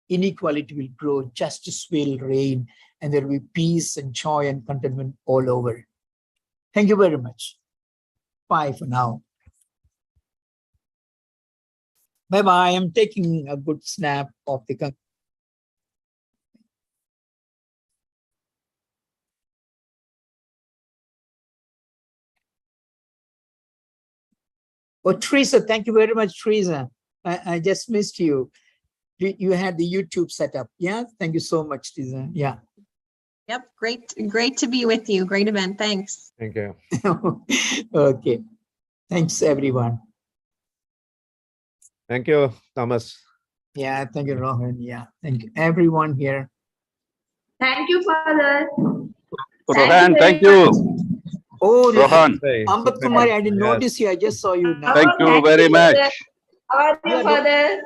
Inequality will grow, justice will reign, and there will be peace and joy and contentment all over. Thank you very much. Bye for now. Bye-bye. I'm taking a good snap of the Oh, Teresa, thank you very much, Teresa. I just missed you. You had the YouTube set up. Yeah, thank you so much, Teresa. Yeah. Yep, great to be with you. Great event. Thanks. Thank you. Okay. Thanks, everyone. Thank you, Thomas. Yeah, thank you, Rohan. Yeah, thank you, everyone here. Thank you, Father. Rohan, thank you. Oh, Rohan. Ambat Kumari, I didn't notice you. I just saw you now. Thank you very much. How are you, Father?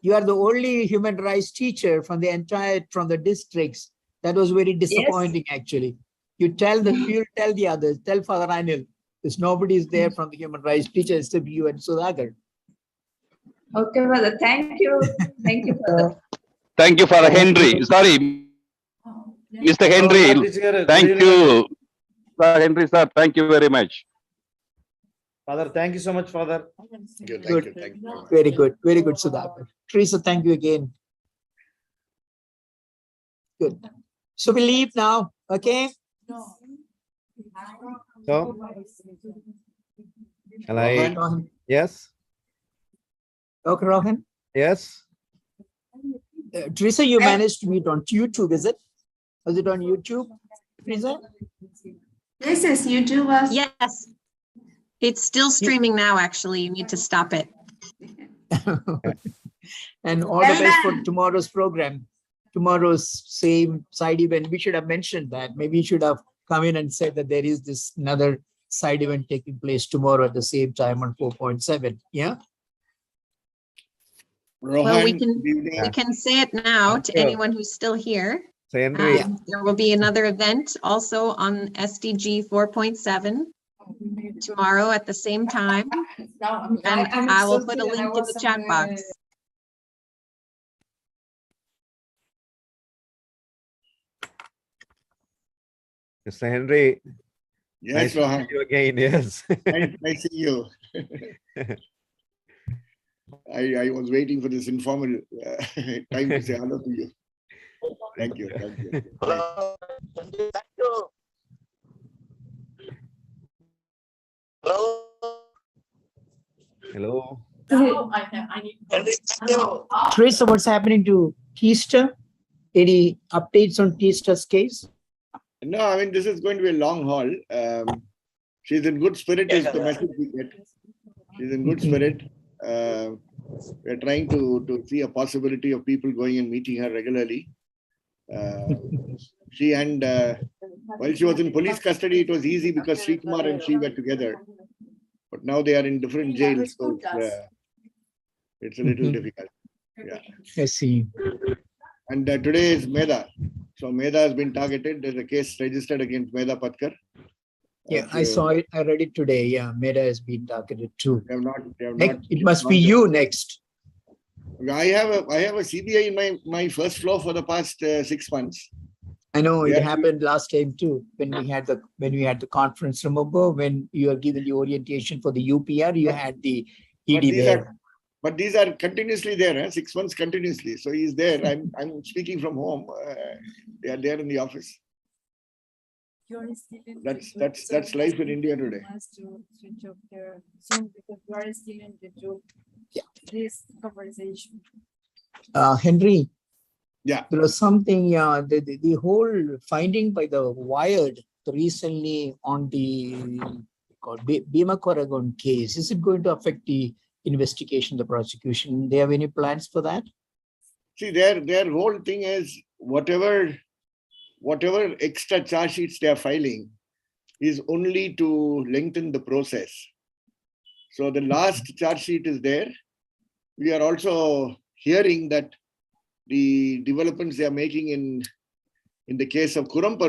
You are the only human rights teacher from the districts. That was very disappointing, actually. You tell the others, tell Father Anil, because nobody is there from the human rights teacher except you and Sudhakar. Okay, Father. Thank you. Thank you, Father. Thank you, Father Henry. Sorry, Mr. Henry. Thank you, Father Henry, sir. Thank you very much. Father, thank you so much, Father. Thank you. Very good, Sudhakar. Teresa, thank you again. Good. So we leave now, okay? So, shall I? Rohan. Yes. Okay, Rohan. Yes. Teresa, you managed to meet on YouTube, is it? Was it on YouTube, Teresa? Yes, YouTube was. Yes. It's still streaming now, actually. You need to stop it. And all the best for tomorrow's program. Tomorrow's same side event. We should have mentioned that. Maybe you should have come in and said that there is this another side event taking place tomorrow at the same time on 4.7. Yeah. Well, we can say it now to anyone who's still here. Henry. There will be another event also on SDG 4.7 tomorrow at the same time. And I will put a link in the chat box. Mr. Henry. Yes, nice to Rohan. see you again. Yes. Nice to see you. I was waiting for this informal time to say hello to you. Thank you. Thank you. Hello. Thank you. Hello. Teresa, what's happening to Teesta? Any updates on Teesta's case? No, I mean, this is going to be a long haul. She's in good spirit is the message we get. She's in good spirit. We're trying to see a possibility of people going and meeting her regularly. She and while she was in police custody, it was easy because Sri Kumar and she were together. But now they are in different jails, so it's a little difficult. Yeah. I see. And today is Meda. So Meda has been targeted. There's a case registered against Meda Patkar. Yeah, I saw it. I read it today. Yeah, Meda has been targeted too. They have not. It must be you next. I have a CBI in my first floor for the past 6 months. I know it happened last time too when we had the conference. Remember when you are given the orientation for the UPR, you had the ED there. But these are continuously there, 6 months continuously. So he's there. I'm speaking from home. They are there in the office. That's life in India today. This conversation. Henry. Yeah. There was something. The whole finding by the Wired recently on the Bhima Koregaon case. Is it going to affect the investigation, the prosecution? Do they have any plans for that? See, their whole thing is whatever extra charge sheets they are filing is only to lengthen the process. So the last charge sheet is there. We are also hearing that the developments they are making in the case of Kurampur